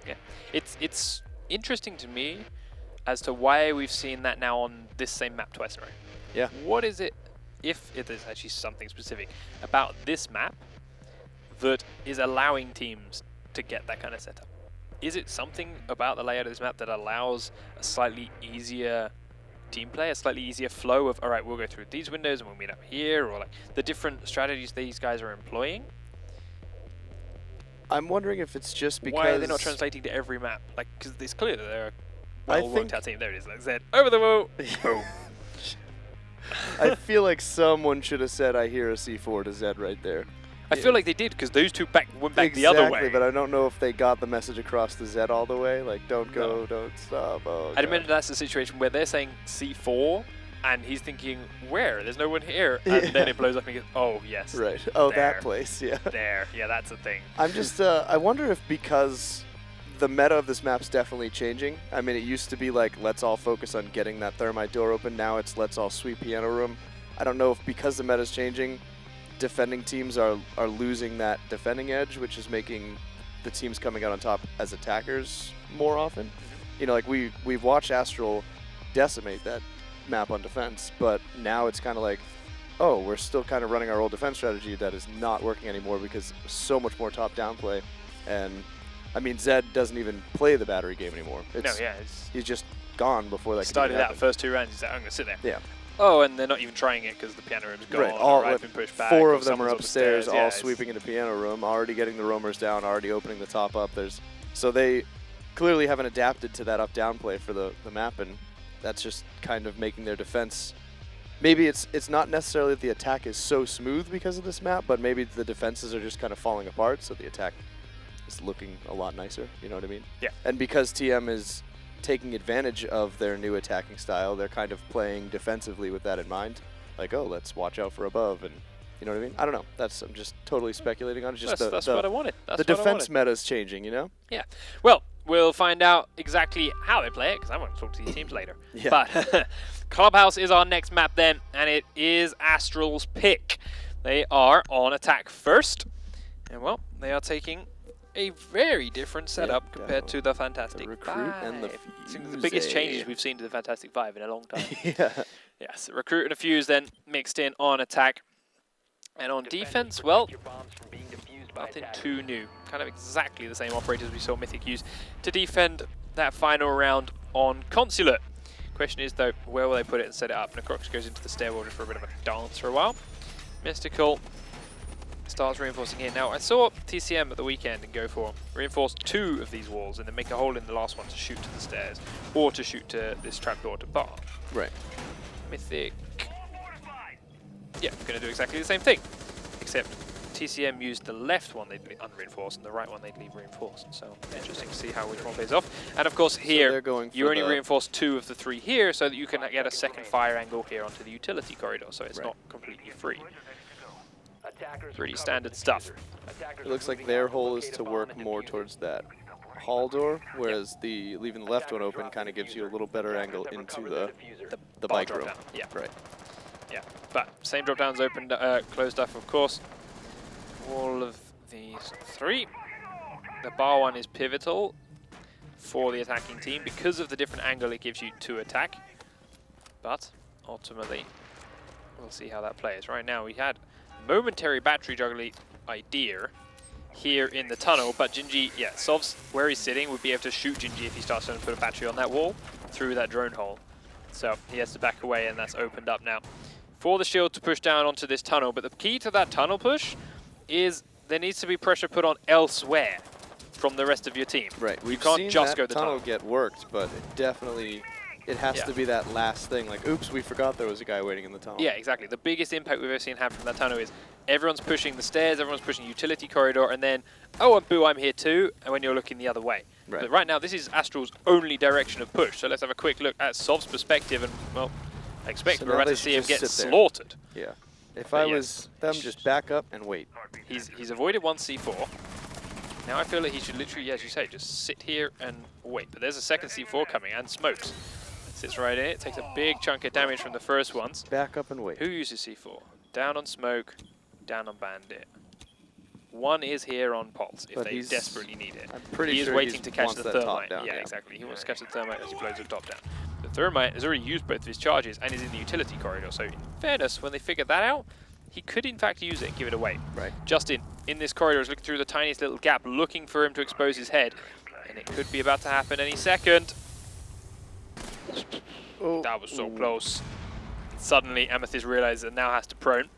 Yeah. It's interesting to me as to why we've seen that now on this same map twice in a row. Yeah. What is it, if it is actually something specific, about this map that is allowing teams to get that kind of setup? Is it something about the layout of this map that allows a slightly easier team play, a slightly easier flow of, all right, we'll go through these windows and we'll meet up here, or like the different strategies these guys are employing? I'm wondering if it's just because... Why are they not translating to every map? Like, because it's clear that they're a well-worked out team. There it is, like Zed, over the wall. Boom. I feel like someone should have said, I hear a C4 to Zed right there. I feel like they did, because those two went back the other way. Exactly, but I don't know if they got the message across to Zed all the way. Like, don't go, don't stop. Oh, I'd imagine that's the situation where they're saying C4, and he's thinking, where? There's no one here. And then it blows up and he goes, oh, yes. Right. Oh, there. that place, yeah. There. Yeah, that's a thing. I'm just, I wonder if because the meta of this map's definitely changing. I mean, it used to be like, let's all focus on getting that thermite door open. Now it's let's all sweep piano room. I don't know if because the meta's changing, defending teams are losing that defending edge, which is making the teams coming out on top as attackers more often. You know, like we've watched Astral decimate that map on defense, but now it's kind of like, oh, we're still kind of running our old defense strategy that is not working anymore because so much more top-down play. And, I mean, Zed doesn't even play the battery game anymore. He's just gone before that started out first 2 rounds, he's like, I'm going to sit there. Yeah. Oh, and they're not even trying it because the piano room's gone. Right, all right, been pushed back, 4 of them are upstairs, yeah, all sweeping into piano room, already getting the roamers down, already opening the top up. So they clearly haven't adapted to that up-down play for the map, and that's just kind of making their defense. Maybe it's not necessarily that the attack is so smooth because of this map, but maybe the defenses are just kind of falling apart, so the attack is looking a lot nicer. You know what I mean? Yeah. And because TM is taking advantage of their new attacking style, they're kind of playing defensively with that in mind. Like, oh, let's watch out for above and You know what I mean? I don't know. I'm just totally speculating on it. Just That's what I wanted. That's the what I defense wanted. meta is changing, you know? Yeah. Well, we'll find out exactly how they play it, because I want to talk to these teams later. Yeah. But Clubhouse is our next map then, and it is Astral's pick. They are on attack first, and well, they are taking a very different setup compared to the Fantastic the Recruit Five. and the It's the biggest changes we've seen to the Fantastic Five in a long time. Yeah. Yes, Recruit and a Fuse then mixed in on attack. And on defense, well, nothing too new. Kind of exactly the same operators we saw Mythic use to defend that final round on Consulate. Question is, though, where will they put it and set it up? Necrox goes into the stairwell just for a bit of a dance for a while. Mystical starts reinforcing here. Now, I saw TCM at the weekend and go for reinforce 2 of these walls and then make a hole in the last one to shoot to the stairs or to shoot to this trapdoor to bar. Right. Mythic, yeah, going to do exactly the same thing, except TCM used the left one they'd unreinforced and the right one they'd leave reinforced. So interesting to see how which one plays off. And of course here, you only reinforce 2 of the 3 here so that you can get a second fire angle here onto the utility corridor, so it's not completely free. Pretty standard stuff. It looks like their hole is to work more towards that hall door, whereas leaving the left one open kind of gives you a little better angle into the bike room. Yeah. Right. Yeah, but same drop downs opened, closed off, of course. All of these 3. The bar one is pivotal for the attacking team because of the different angle it gives you to attack. But ultimately, we'll see how that plays. Right now, we had momentary battery juggling idea here in the tunnel, but Jinji, yeah, Sov's where he's sitting would be able to shoot Jinji if he starts trying to put a battery on that wall through that drone hole. So he has to back away, and that's opened up now for the shield to push down onto this tunnel. But the key to that tunnel push is there needs to be pressure put on elsewhere from the rest of your team. Right. You can't just go the tunnel. Get worked, but it has to be that last thing. Like, oops, we forgot there was a guy waiting in the tunnel. Yeah, exactly. The biggest impact we've ever seen happen from that tunnel is everyone's pushing the stairs, everyone's pushing utility corridor, and then, oh, and boo, I'm here too, and when you're looking the other way. Right. But right now, this is Astral's only direction of push. So let's have a quick look at Sov's perspective, and, well, I expect we're about to see him get slaughtered. Yeah. If I was them, just back up and wait. He's avoided 1 C4. Now I feel like he should literally, as you say, just sit here and wait. But there's a second C4 coming, and smokes. Sits right in it, takes a big chunk of damage from the first ones. Back up and wait. Who uses C4? Down on Smoke, down on Bandit. 1 is here on Pulse if they desperately need it. I'm pretty he is sure waiting to catch the thermite. Down, yeah, exactly. He wants to catch the thermite as he blows the top down. The thermite has already used both of his charges and is in the utility corridor. So in fairness, when they figure that out, he could in fact use it and give it away. Right. Justin, in this corridor, is looking through the tiniest little gap, looking for him to expose his head. And it could be about to happen any second. Oh. That was so close. Suddenly, Amethyst realizes that now has to prone.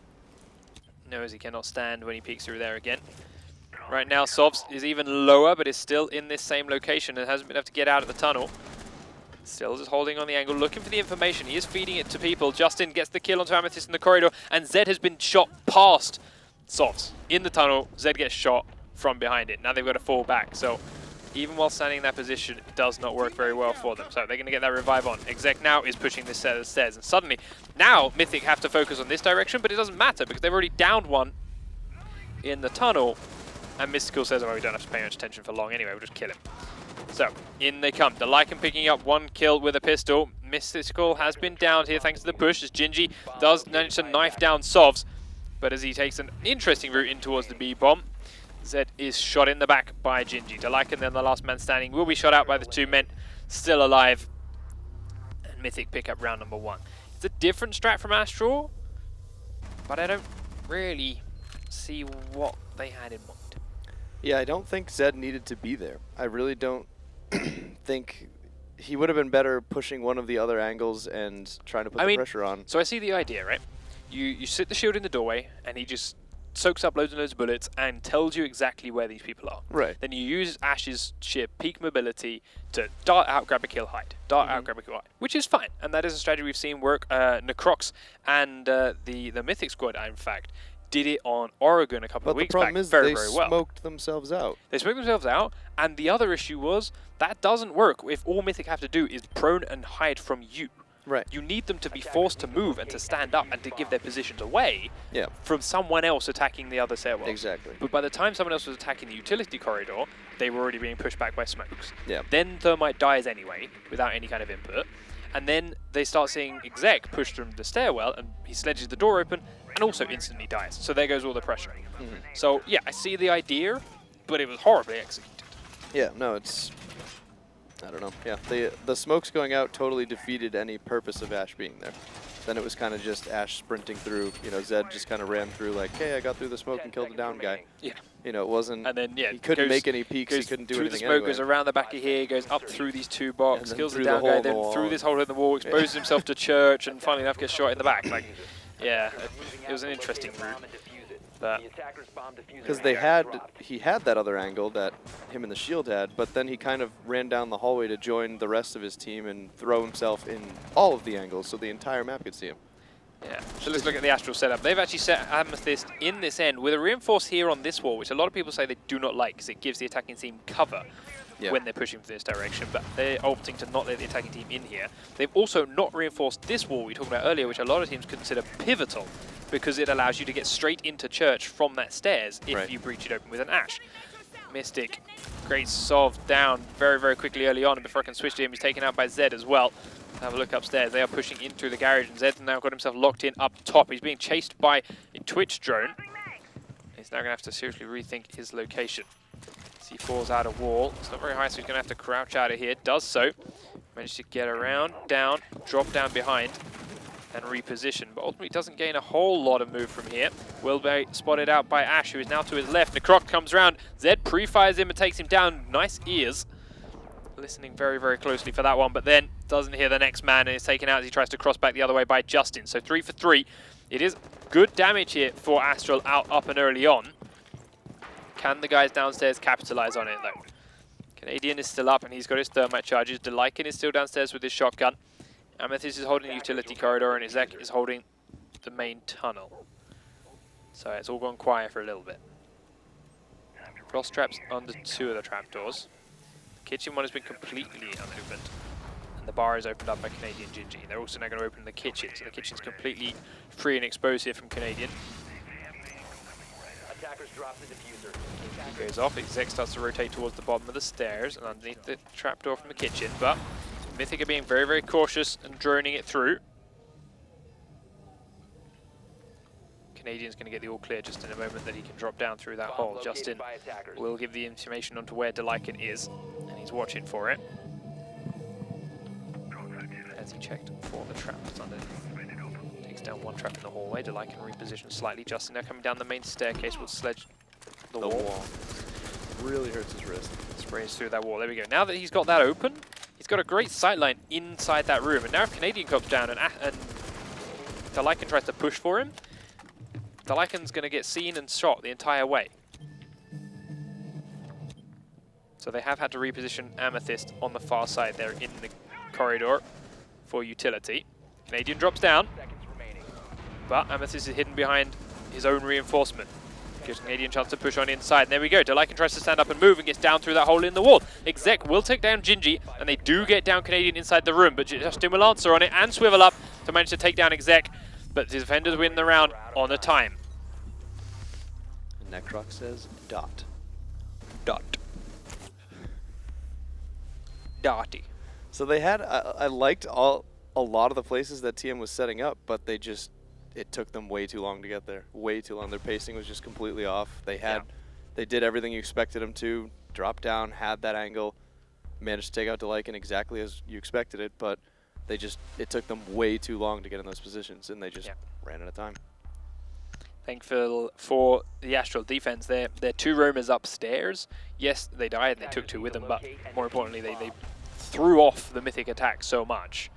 Knows he cannot stand when he peeks through there again. Right now, Sobs is even lower, but is still in this same location and hasn't been able to get out of the tunnel. Still just holding on the angle, looking for the information. He is feeding it to people. Justin gets the kill onto Amethyst in the corridor, and Zed has been shot past Sobs in the tunnel. Zed gets shot from behind it. Now they've got to fall back. So even while standing in that position, it does not work very well for them. So they're going to get that revive on. Exec now is pushing this set of stairs, and suddenly, now Mythic have to focus on this direction, but it doesn't matter because they've already downed one in the tunnel. And Mystical says, oh, we don't have to pay much attention for long anyway, we'll just kill him. So, in they come. The Lycan picking up 1 kill with a pistol. Mystical has been downed here thanks to the push, as Jinji does manage to knife down Sovs. But as he takes an interesting route in towards the B-bomb, Zed is shot in the back by Jinji. Lycan, then the last man standing, will be shot out by the 2 men still alive. And Mythic pick up round number 1. It's a different strat from Astral, but I don't really see what they had in mind. Yeah, I don't think Zed needed to be there. I really don't think he would have been better pushing one of the other angles and trying to put the pressure on. So I see the idea, right? You sit the shield in the doorway, and he just soaks up loads and loads of bullets and tells you exactly where these people are. Right. Then you use Ash's sheer peak mobility to dart out, grab a kill, hide. Dart out, grab a kill, hide. Which is fine, and that is a strategy we've seen work. Necrox and the Mythic squad, in fact, did it on Oregon a couple of weeks back very well. They smoked themselves out. They smoked themselves out, and the other issue was that doesn't work if all Mythic have to do is prone and hide from you. Right. You need them to be forced to move and to stand up and to give their positions away from someone else attacking the other stairwell. Exactly. But by the time someone else was attacking the utility corridor, they were already being pushed back by smokes. Yeah. Then Thermite dies anyway, without any kind of input. And then they start seeing Exec push through the stairwell, and he sledges the door open, and also instantly dies. So there goes all the pressure. So yeah, I see the idea, but it was horribly executed. Yeah, no, it's... I don't know. Yeah, the smokes going out totally defeated any purpose of Ash being there. Then it was kind of just Ash sprinting through. You know, Zed just kind of ran through like, hey, I got through the smoke and killed the down guy. Yeah. You know, it wasn't... And then, yeah, he couldn't make any peeks, he couldn't do anything through the smoke, goes around the back of here, goes up through these two boxes, kills the down guy, then through this hole in the wall, exposes himself to Church, and finally enough gets shot in the back. Like, yeah, it was an interesting route. Because he had that other angle that him and the Shield had, but then he kind of ran down the hallway to join the rest of his team and throw himself in all of the angles so the entire map could see him. Yeah, so let's look at the Astral setup. They've actually set Amethyst in this end with a reinforce here on this wall, which a lot of people say they do not like because it gives the attacking team cover when they're pushing for this direction, but they're opting to not let the attacking team in here. They've also not reinforced this wall we talked about earlier, which a lot of teams consider pivotal because it allows you to get straight into Church from that stairs if you breach it open with an Ash. Mystic, great Sov down very, very quickly early on, and before I can switch to him, he's taken out by Zed as well. Have a look upstairs. They are pushing in through the garage, and Zed's now got himself locked in up top. He's being chased by a Twitch drone. He's now going to have to seriously rethink his location. As he falls out a wall. It's not very high, so he's going to have to crouch out of here. Does so. Managed to get around, down, drop down behind, and reposition. But ultimately doesn't gain a whole lot of move from here. Will be spotted out by Ash, who is now to his left. Necroc comes around. Zed pre-fires him and takes him down. Nice ears. Listening very, very closely for that one, but then doesn't hear the next man and is taken out as he tries to cross back the other way by Justin. So 3 for 3. It is good damage here for Astral out up and early on. Can the guys downstairs capitalize on it though? Canadian is still up and he's got his thermite charges. Delican is still downstairs with his shotgun. Amethyst is holding the utility corridor and Izek is holding the main tunnel. So it's all gone quiet for a little bit. Frost traps under 2 of the trapdoors. Kitchen one has been completely unopened, and the bar is opened up by Canadian Gingy. They're also now going to open the kitchen, so the kitchen's completely free and exposed here from Canadian. Attackers drop the diffuser. He goes off, Exec starts to rotate towards the bottom of the stairs and underneath the trapdoor from the kitchen, but Mythic are being very, very cautious and droning it through. Canadian's going to get the all clear just in a moment that he can drop down through that hole. Justin will give the information onto where Delican is, and he's watching for it. As he checked for the traps underneath. Takes down one trap in the hallway. Delican repositions slightly. Justin now coming down the main staircase will sledge the wall. Really hurts his wrist. Sprays through that wall. There we go. Now that he's got that open, he's got a great sightline inside that room. And now if Canadian comes down and Delican tries to push for him, Delican's going to get seen and shot the entire way. So they have had to reposition Amethyst on the far side there in the corridor for utility. Canadian drops down, but Amethyst is hidden behind his own reinforcement. Gives Canadian a chance to push on inside. And there we go. Delican tries to stand up and move and gets down through that hole in the wall. Exec will take down Gingy, and they do get down Canadian inside the room, but Justin will answer on it and swivel up to manage to take down Exec. But the defenders win the round on a time. Necroc says dot. Dotty. So they had, I liked a lot of the places that TM was setting up, but they just, it took them way too long to get there. Way too long. Their pacing was just completely off. They had, they did everything you expected them to. Dropped down, had that angle, managed to take out Delican exactly as you expected it, but they just, it took them way too long to get in those positions, and they just ran out of time. Thankful for the Astral defense, their 2 roamers upstairs. Yes, they died and they took 2 with them, but more importantly, they threw off the Mythic attack so much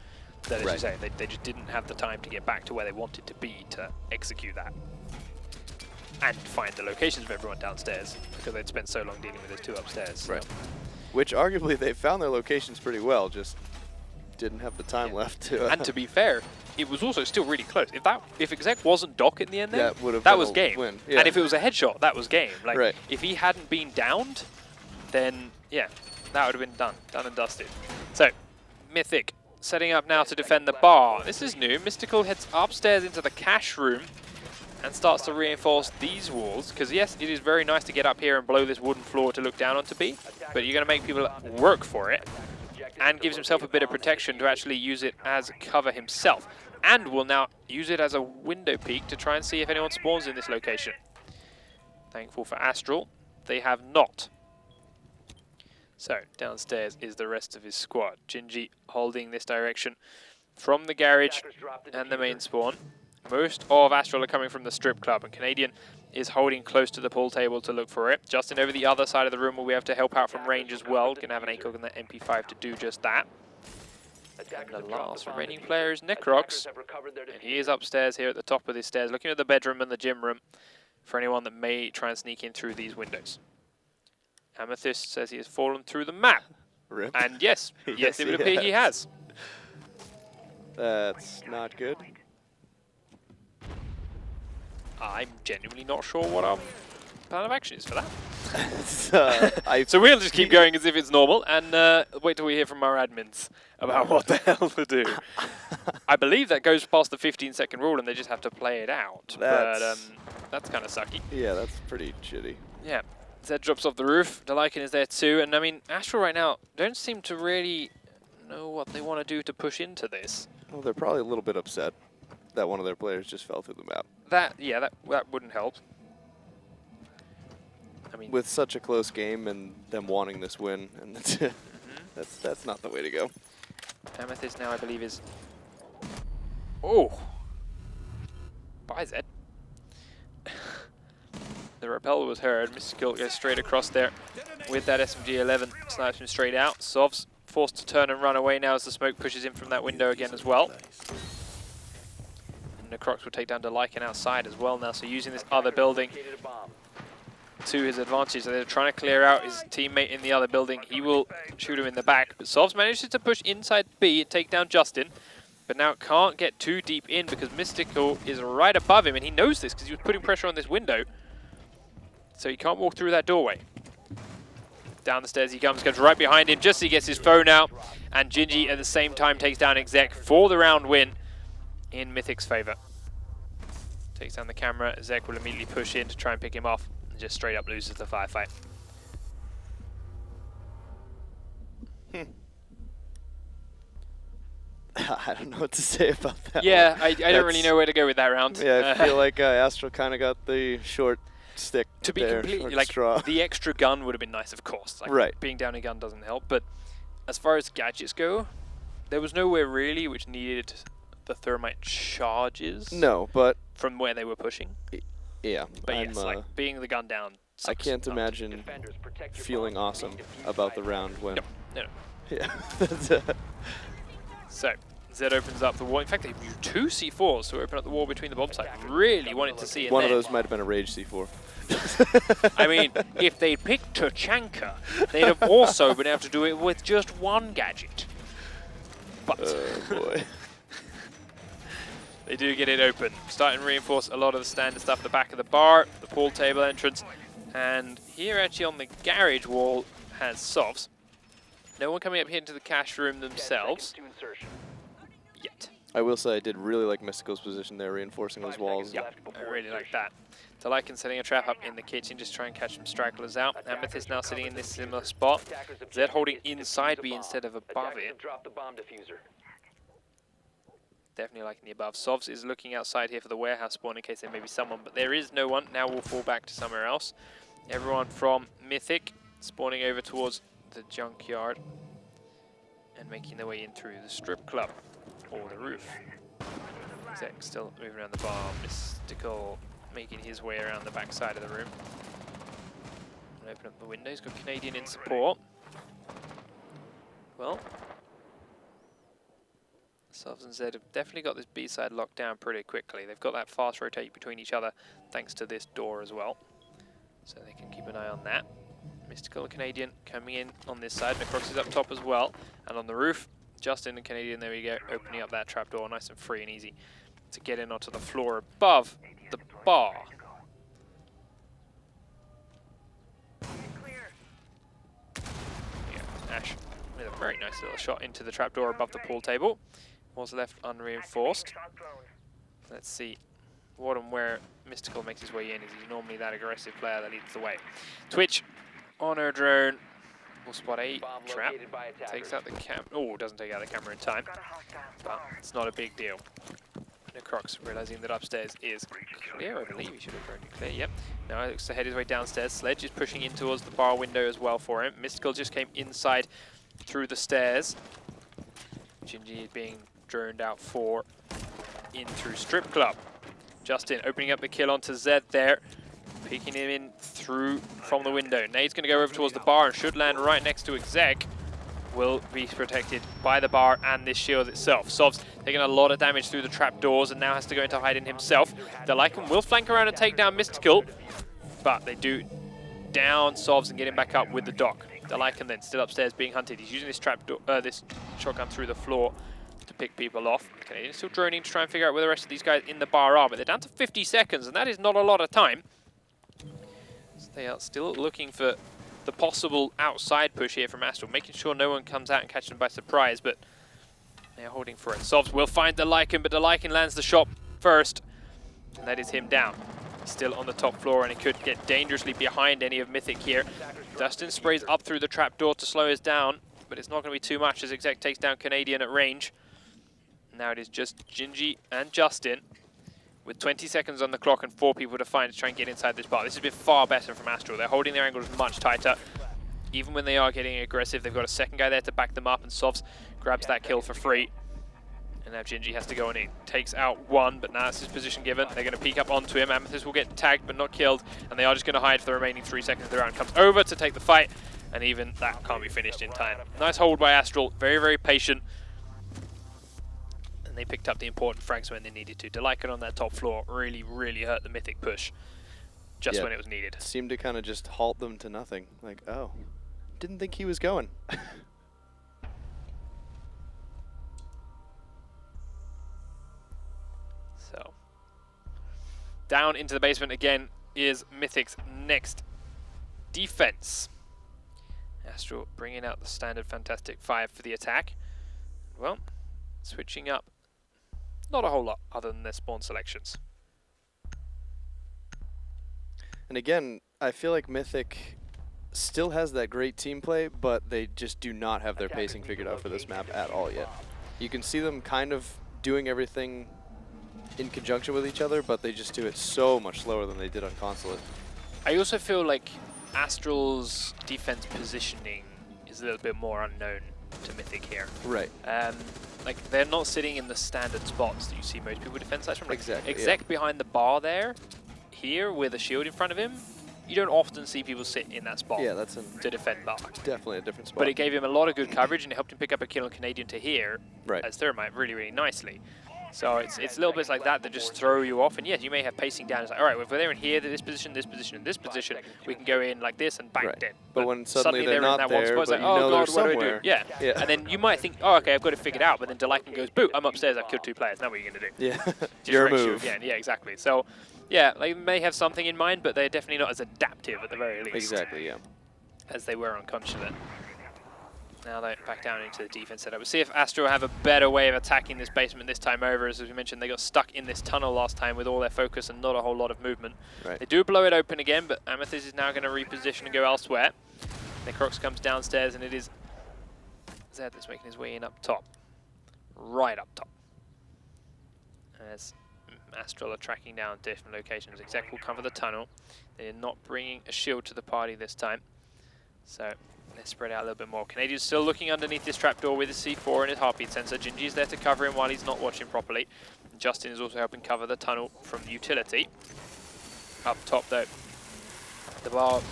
that, as you say, they just didn't have the time to get back to where they wanted to be to execute that. And find the locations of everyone downstairs, because they'd spent so long dealing with those 2 upstairs. So. Right. Which arguably they found their locations pretty well, just didn't have the time left to... And to be fair, it was also still really close. If Exec wasn't Doc in the end there, that was game. Win. Yeah. And if it was a headshot, that was game. Like, if he hadn't been downed, then yeah, that would have been done and dusted. So, Mythic setting up now to defend the bar. This is new. Mystical heads upstairs into the cash room and starts to reinforce these walls, because yes, it is very nice to get up here and blow this wooden floor to look down onto B, but you're going to make people work for it, and gives himself a bit of protection to actually use it as cover himself, and will now use it as a window peek to try and see if anyone spawns in this location. Thankful for Astral, they have not. So downstairs is the rest of his squad. Gingy holding this direction from the garage and the main spawn. Most of Astral are coming from the strip club, and Canadian is holding close to the pool table to look for it. Justin over the other side of the room will be able to help out from range as well. Going to have an ACOG and the MP5 to do just that. And the last remaining player is Necrox, and he is upstairs here at the top of the stairs, looking at the bedroom and the gym room for anyone that may try and sneak in through these windows. Amethyst says he has fallen through the map. Rip. And yes, yes, it would appear he has. That's not good. I'm genuinely not sure what our plan of action is for that. So we'll just keep going as if it's normal and wait till we hear from our admins about what the hell to do. I believe that goes past the 15-second rule and they just have to play it out. That's kind of sucky. Yeah, that's pretty shitty. Yeah. Zed drops off the roof. Delican is there too. And I mean, Astral right now don't seem to really know what they want to do to push into this. Well, they're probably a little bit upset that one of their players just fell through the map. That wouldn't help. I mean, with such a close game and them wanting this win, and that's not the way to go. Amethyst now, I believe, is by Zed. The rappel was heard. Mystical goes straight across there with that SMG-11, snipes him straight out. Sov's forced to turn and run away now as the smoke pushes in from that window again as well. Necrox will take down Delican outside as well now, so using this other building to his advantage. So they're trying to clear out his teammate in the other building. He will shoot him in the back, but Sovs manages to push inside B and take down Justin, but now can't get too deep in because Mystical is right above him, and he knows this because he was putting pressure on this window. So he can't walk through that doorway. Down the stairs he comes right behind him just as he gets his phone out, and Gingy at the same time takes down Exec for the round win in Mythic's favor. Takes down the camera. Zek will immediately push in to try and pick him off and just straight up loses the firefight. I don't know what to say about that. Yeah, I don't really know where to go with that round. Yeah, I feel like Astral kind of got the short stick. To be completely like straw. The extra gun would have been nice, of course. Like, right. Being down a gun doesn't help, but as far as gadgets go, there was nowhere really which needed the thermite charges. No, but from where they were pushing. Yeah, but yes, like being the gun down. I can't imagine feeling awesome about the round when. No. Yeah. So Zed opens up the wall. In fact, they used 2 C4s to open up the wall between the bomb site. Really wanted to see it. One of those might have been a rage C4. I mean, if they picked Tachanka, they'd have also been able to do it with just one gadget. But oh boy. They do get it open. Starting to reinforce a lot of the standard stuff at the back of the bar, the pool table entrance, and here actually on the garage wall has Sovs. No one coming up here into the cash room themselves yet. I will say I did really like Mystical's position there, reinforcing those walls. Yeah, I really like that. Delican setting a trap up in the kitchen, just try and catch some stragglers out. Amethyst now sitting in this similar spot. Zed holding inside B instead of above it. Definitely liking the above. Sovs is looking outside here for the warehouse spawn in case there may be someone, but there is no one. Now we'll fall back to somewhere else. Everyone from Mythic spawning over towards the junkyard and making their way in through the strip club or the roof. Zek still moving around the bar. Mystical making his way around the back side of the room. And open up the window. He's got Canadian in support. Well, Sovs and Zed have definitely got this B side locked down pretty quickly. They've got that fast rotate between each other thanks to this door as well. So they can keep an eye on that. Mystical and Canadian coming in on this side. Necrox is up top as well. And on the roof, Justin and Canadian, there we go, opening up that trapdoor nice and free and easy to get in onto the floor above the bar. Yeah, Ash with a very nice little shot into the trapdoor above the pool table. Was left unreinforced. Let's see what and where Mystical makes his way in. Is he normally that aggressive player that leads the way? Twitch on her drone will spot a trap. Takes out the cam. Oh, doesn't take out the camera in time. But it's not a big deal. Necrox realizing that upstairs is clear. I believe he should have broken clear. Yep. Now he looks to head his way downstairs. Sledge is pushing in towards the bar window as well for him. Mystical just came inside through the stairs. Gingy being droned out for in through Strip Club. Justin opening up the kill onto Zed there. Peeking him in through from the window. Nade's going to go over towards the bar and should land right next to Exec. Will be protected by the bar and this shield itself. Sov's taking a lot of damage through the trapdoors and now has to go into hiding himself. The Lycan will flank around and take down Mystical, but they do down Sovs and get him back up with the dock. The Lycan then still upstairs being hunted. He's using this trapdoor, this shotgun through the floor to pick people off. Canadian still droning to try and figure out where the rest of these guys in the bar are, but they're down to 50 seconds, and that is not a lot of time. So they are still looking for the possible outside push here from Astral, making sure no one comes out and catches them by surprise, but they're holding for it. Sovs will find the Lycan, but the Lycan lands the shot first, and that is him down. He's still on the top floor, and he could get dangerously behind any of Mythic here. Dustin sprays up through the trapdoor to slow us down, but it's not going to be too much as Exec takes down Canadian at range. Now it is just Gingy and Justin with 20 seconds on the clock and 4 people to find to try and get inside this bar. This has been far better from Astral. They're holding their angles much tighter. Even when they are getting aggressive, they've got a second guy there to back them up, and Sovs grabs that kill for free. And now Gingy has to go in. He takes out one, but now that's his position given. They're going to peek up onto him. Amethyst will get tagged but not killed, and they are just going to hide for the remaining 3 seconds of the round. Comes over to take the fight, and even that can't be finished in time. Nice hold by Astral. Very, very patient. And they picked up the important frags when they needed to. Delican on that top floor really, really hurt the Mythic push just when it was needed. Seemed to kind of just halt them to nothing. Like, oh, didn't think he was going. So, down into the basement again is Mythic's next defense. Astral bringing out the standard Fantastic 5 for the attack. Well, switching up. Not a whole lot other than their spawn selections. And again, I feel like Mythic still has that great team play, but they just do not have their pacing figured out for this map at all yet. You can see them kind of doing everything in conjunction with each other, but they just do it so much slower than they did on Consulate. I also feel like Astral's defense positioning is a little bit more unknown to Mythic here. Right. Like, they're not sitting in the standard spots that you see most people defend sites from. Like exactly. Exec behind the bar there, here with a shield in front of him. You don't often see people sit in that spot to defend bar. Definitely a different spot. But it gave him a lot of good coverage and it helped him pick up a kill on Canadian to here as Thermite really, really nicely. So it's little bits like that that just throw you off. And yes, you may have pacing down. It's like, all right, well, if we're there in here, this position, and this position, we can go in like this and bang, dead. But when suddenly they're not in that there, one spot, it's like, you know God, they're what do I somewhere. do? Yeah. And then you might think, oh, okay, I've got it figured out. But then Delican goes, boo, I'm upstairs, I've killed 2 players. Now what are you going to do? Yeah, your move. Again. Yeah, exactly. So, yeah, they may have something in mind, but they're definitely not as adaptive at the very least. Exactly, yeah. As they were on Consulate. Now they're back down into the defense setup. We'll see if Astral have a better way of attacking this basement this time over. As we mentioned, they got stuck in this tunnel last time with all their focus and not a whole lot of movement. Right. They do blow it open again, but Amethyst is now going to reposition and go elsewhere. Necrox comes downstairs, and it is Zed that's making his way in up top. Right up top. As Astral are tracking down different locations. Exec will cover the tunnel. They're not bringing a shield to the party this time. So they're spread out a little bit more. Canadian's still looking underneath this trapdoor with his C4 and his heartbeat sensor. Gingy's there to cover him while he's not watching properly. And Justin is also helping cover the tunnel from utility. Up top though, the bar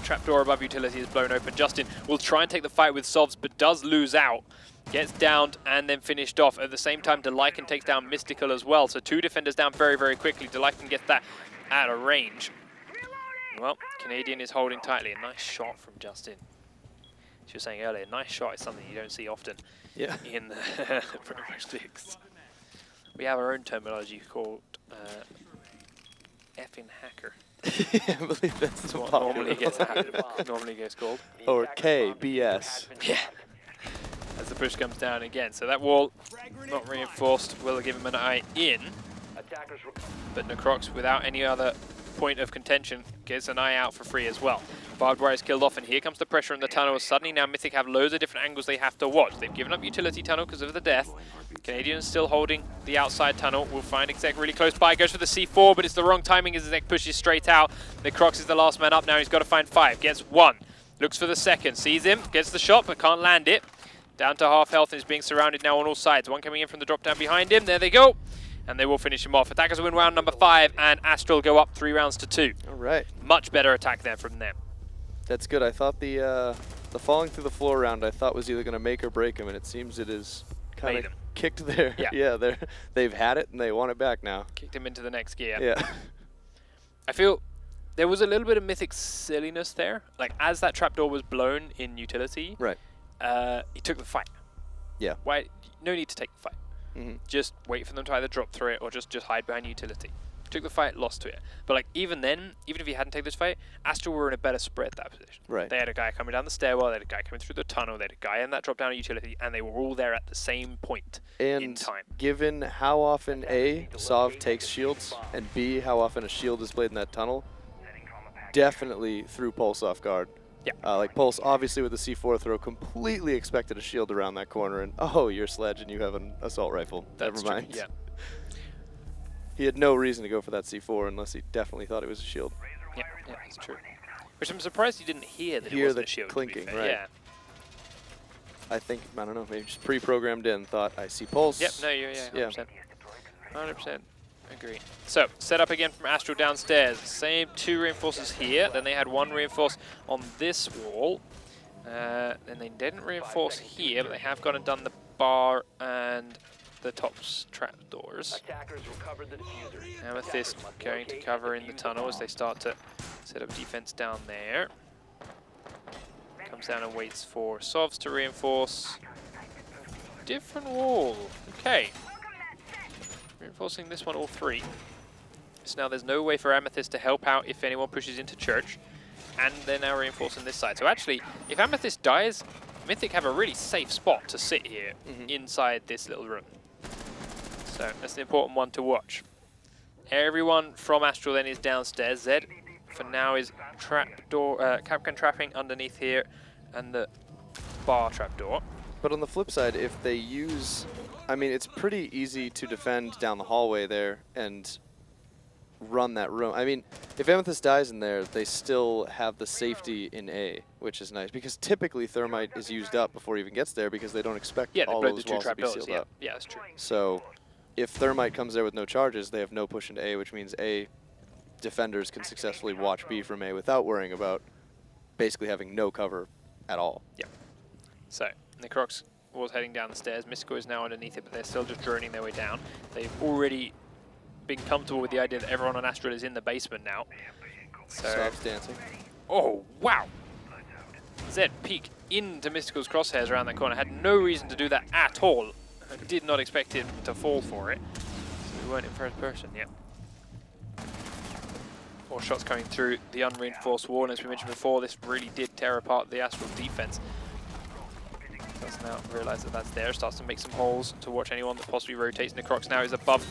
trapdoor above utility is blown open. Justin will try and take the fight with Sovs, but does lose out. Gets downed and then finished off. At the same time, Delican takes down Mystical as well. So 2 defenders down very, very quickly. Delican gets that out of range. Well, Canadian is holding tightly. A nice shot from Justin. She was saying earlier, nice shot is something you don't see often in the Pro Leagues. We have our own terminology called effing hacker. I believe that's what normally gets called. Or KBS. Yeah. as the push comes down again. So that wall, not reinforced, will give him an eye in. But Necrox, without any other point of contention, gets an eye out for free as well. Barbed wire is killed off, and here comes the pressure in the tunnel. Suddenly now Mythic have loads of different angles they have to watch. They've given up utility tunnel because of the death. Canadian still holding the outside tunnel. We'll find Exec really close by. Goes for the C4, but it's the wrong timing as Exec pushes straight out. Necrox is the last man up now. He's got to find 5. Gets 1. Looks for the second. Sees him. Gets the shot, but can't land it. Down to half health and is being surrounded now on all sides. One coming in from the drop down behind him. There they go. And they will finish him off. Attackers win round number 5, and Astral go up 3 rounds to 2. All right. Much better attack there from them. That's good. I thought the falling through the floor round I thought was either going to make or break him, and it seems it is kind of kicked there. Yeah, they've had it and they want it back now. Kicked him into the next gear. Yeah. I feel there was a little bit of Mythic silliness there. Like, as that trapdoor was blown in utility, right. He took the fight. Yeah. Why? No need to take the fight. Just wait for them to either drop through it or just hide behind utility. Took the fight, lost to it. But like even then, even if he hadn't taken this fight, Astral were in a better spread that position. Right. They had a guy coming down the stairwell, they had a guy coming through the tunnel, they had a guy in that drop down utility, and they were all there at the same point in time. Given how often A, Sov takes shields, and B, how often a shield is played in that tunnel, definitely threw Pulse off guard. Yeah. Like Pulse, obviously with the C4 throw, completely expected a shield around that corner, and oh, you're Sledge and you have an assault rifle. That's Never mind. True. Yeah. He had no reason to go for that C4 unless he definitely thought it was a shield. Yeah, that's true. Which I'm surprised he didn't hear that it wasn't a shield. Clinking, right? Yeah. I think, I don't know, maybe just pre-programmed in, thought I see Pulse. Yep. No, you're 100%. 100%. Agree. So, set up again from Astral downstairs. Same 2 reinforcers here. Then they had 1 reinforce on this wall. Then they didn't reinforce here, but they have gone and done the bar and the top trapdoors. Amethyst going to cover in the tunnel as they start to set up defense down there. Comes down and waits for Sovs to reinforce. Different wall. Okay. Reinforcing this one all 3. So now there's no way for Amethyst to help out if anyone pushes into Church. And they're now reinforcing this side. So actually, if Amethyst dies, Mythic have a really safe spot to sit here inside this little room. So that's an important one to watch. Everyone from Astral then is downstairs. Zed for now is trapdoor, Capcan trapping underneath here and the bar trapdoor. But on the flip side, if they use, I mean, it's pretty easy to defend down the hallway there and run that room. I mean, if Amethyst dies in there, they still have the safety in A, which is nice, because typically Thermite is used up before he even gets there because they don't expect all those walls to be sealed up. Yeah, that's true. So if Thermite comes there with no charges, they have no push into A, which means A defenders can successfully watch B from A without worrying about basically having no cover at all. Yeah. So Necrox was heading down the stairs. Mystical is now underneath it, but they're still just droning their way down. They've already been comfortable with the idea that everyone on Astral is in the basement now. So Sov's dancing. Oh, wow. Zed peeked into Mystical's crosshairs around that corner. Had no reason to do that at all. I did not expect him to fall for it. So we weren't in first person yet. 4 shots coming through the unreinforced wall. And as we mentioned before, this really did tear apart the Astral defense. Does now realize that that's there. Starts to make some holes to watch anyone that possibly rotates. Necrox now is above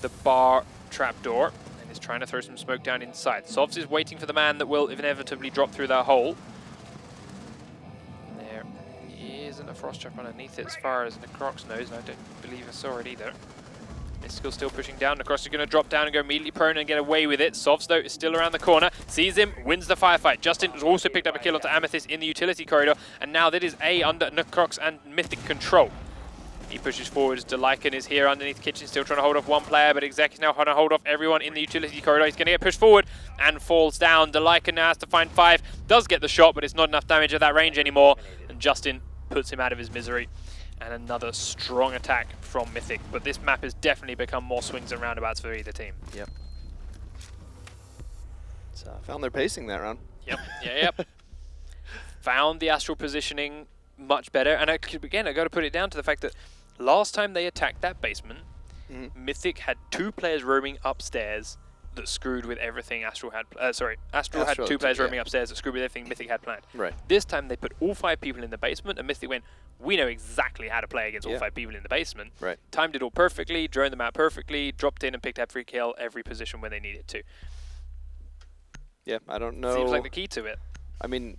the bar trapdoor and is trying to throw some smoke down inside. Sovs is waiting for the man that will inevitably drop through that hole. There isn't a frost trap underneath it as far as Necrox knows, and I don't believe I saw it either. Mystical still pushing down. Necrox is going to drop down and go immediately prone and get away with it. Sovs, though, is still around the corner. Sees him, wins the firefight. Justin has also picked up a kill onto Amethyst in the utility corridor, and now that is A under Necrox and Mythic control. He pushes forward as Delican is here underneath Kitchen, still trying to hold off one player, but Exec is now trying to hold off everyone in the utility corridor. He's going to get pushed forward and falls down. Delican now has to find 5. Does get the shot, but it's not enough damage at that range anymore. And Justin puts him out of his misery. And another strong attack from Mythic. But this map has definitely become more swings and roundabouts for either team. Yep. So found their pacing that round. Yep. Yep. Found the Astral positioning much better. And again, I got to put it down to the fact that last time they attacked that basement, Mythic had 2 players roaming upstairs that screwed with everything Astral had. Astral had 2 players roaming upstairs that screwed with everything Mythic had planned. Right. This time they put all 5 people in the basement, and Mythic went, we know exactly how to play against all 5 people in the basement. Right. Timed it all perfectly, droned them out perfectly, dropped in and picked every kill, every position when they needed to. Yeah, I don't know. Seems like the key to it. I mean,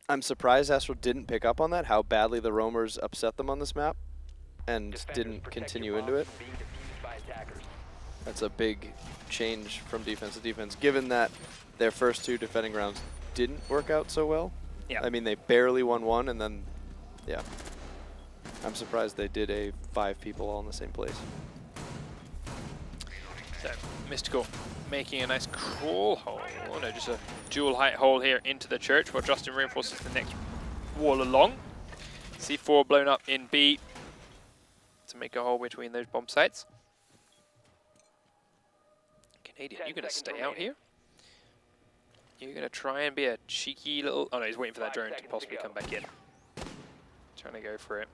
I'm surprised Astral didn't pick up on that, how badly the roamers upset them on this map, and didn't continue into it. That's a big change from defense to defense, given that their first 2 defending rounds didn't work out so well. Yeah. I mean, they barely won 1, and then, yeah. I'm surprised they did a 5 people all in the same place. So, Mystical making a nice crawl hole. Oh no, just a dual height hole here into the church while Justin reinforces the next wall along. C4 blown up in B to make a hole between those bomb sites. Canadian, you gonna stay out here? You're gonna try and be a cheeky little... Oh no, he's waiting for that drone to possibly come back in. Trying to go for it.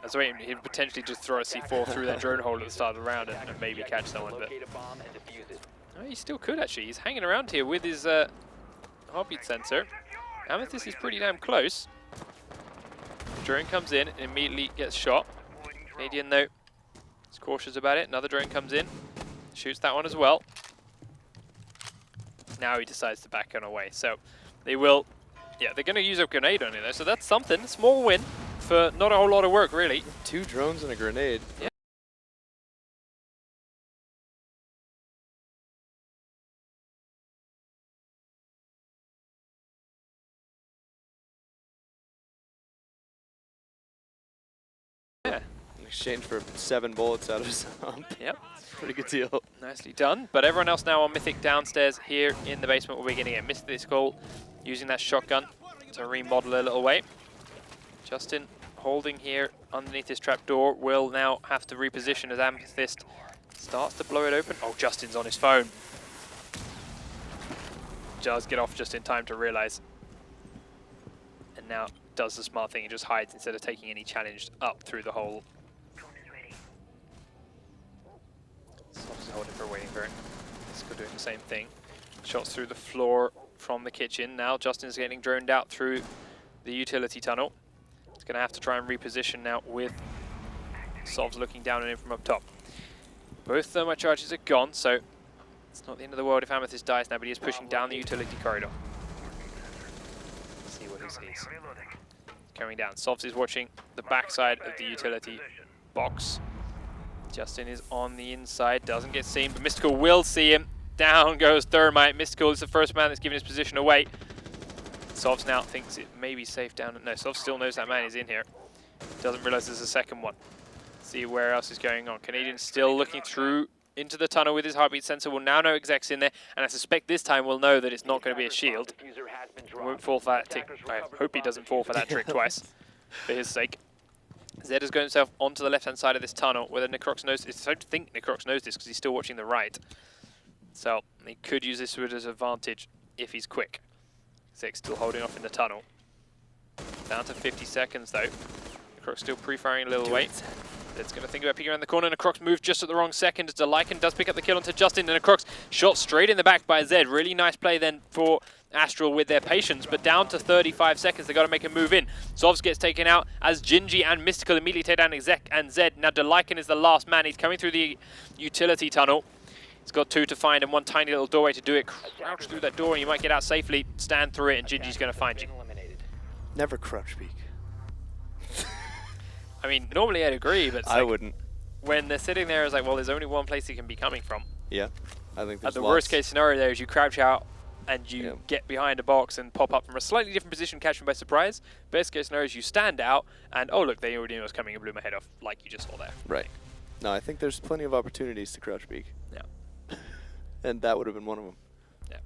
I was waiting, he'd potentially just throw a C4 through that drone hole at the start of the round and maybe catch someone, but... Oh, he still could actually. He's hanging around here with his heartbeat sensor. Amethyst is pretty damn close. Drone comes in and immediately gets shot. Canadian, though, is cautious about it. Another drone comes in, shoots that one as well. Now he decides to back on away. So they will, yeah, they're going to use a grenade on it though. So that's something, small win for not a whole lot of work really. 2 drones and a grenade. Yeah. In exchange for 7 bullets out of his hump. Yep. Pretty good deal. Nicely done. But everyone else now on Mythic downstairs here in the basement where we're going to get Mystical using that shotgun to remodel a little way. Justin holding here underneath this trapdoor will now have to reposition as Amethyst starts to blow it open. Oh, Justin's on his phone. Does get off just in time to realize. And now does the smart thing and just hides instead of taking any challenge up through the hole. Soft's holding for waiting for it. Still doing the same thing. Shots through the floor from the kitchen. Now Justin's getting droned out through the utility tunnel. He's going to have to try and reposition now with Sovs looking down on him from up top. Both thermite charges are gone, so it's not the end of the world if Amethyst dies now, but he is pushing down the utility corridor. Let's see what he sees. Coming down. Sovs is watching the backside of the utility box. Justin is on the inside, doesn't get seen, but Mystical will see him. Down goes Thermite. Mystical is the first man that's given his position away. Sovs now thinks it may be safe down. No, Sovs still knows that man is in here. Doesn't realize there's a second one. See where else is going on. Canadian still looking through into the tunnel with his heartbeat sensor. Will now know Exec's in there, and I suspect this time we'll know that it's not going to be a shield. Won't fall for that trick. I hope he doesn't fall for that trick twice, for his sake. Zed has got himself onto the left-hand side of this tunnel, whether Necrox knows. I don't think Necrox knows this because he's still watching the right. So he could use this to his advantage if he's quick. Exec's still holding off in the tunnel. Down to 50 seconds though. Necrox still pre-firing a little way. Zed's going to think about peeking around the corner. Necrox moved just at the wrong second as Delican does pick up the kill onto Justin. And Necrox shot straight in the back by Zed. Really nice play then for Astral with their patience, but down to 35 seconds. They've got to make a move in. Sovs gets taken out as Gingy and Mystical immediately take down Exec and Zed. Now Delican is the last man. He's coming through the utility tunnel. He's got 2 to find and one tiny little doorway to do it. Crouch through that door and you might get out safely. Stand through it and Gingy's going to find you. Never crouch peek. I mean, normally I'd agree, but I wouldn't. When they're sitting there, it's like, well, there's only one place he can be coming from. Yeah, I think there's the worst case scenario there is you crouch out and you get behind a box and pop up from a slightly different position, catch them by surprise. Best case scenario is you stand out and, oh look, they already knew I was coming and blew my head off, like you just saw there. Right. No, I think there's plenty of opportunities to crouch peek. Yeah. And that would have been one of them. Yeah.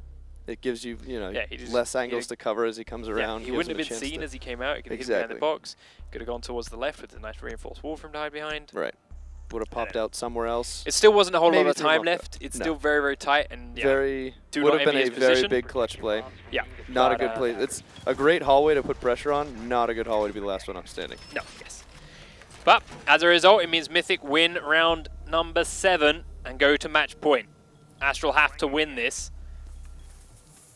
It gives you, you know, he just, less angles to cover as he comes around. He wouldn't have been seen as he came out. He could have hit behind the box. Could have gone towards the left with a nice reinforced wall from behind. Right. Would have popped out somewhere else. It still wasn't a whole lot of time left. It's still very, very tight. And would have been a very big clutch play. Yeah. Not a good play. It's a great hallway to put pressure on. Not a good hallway to be the last one up standing. No, yes. But as a result, it means Mythic win round number 7 and go to match point. Astral have to win this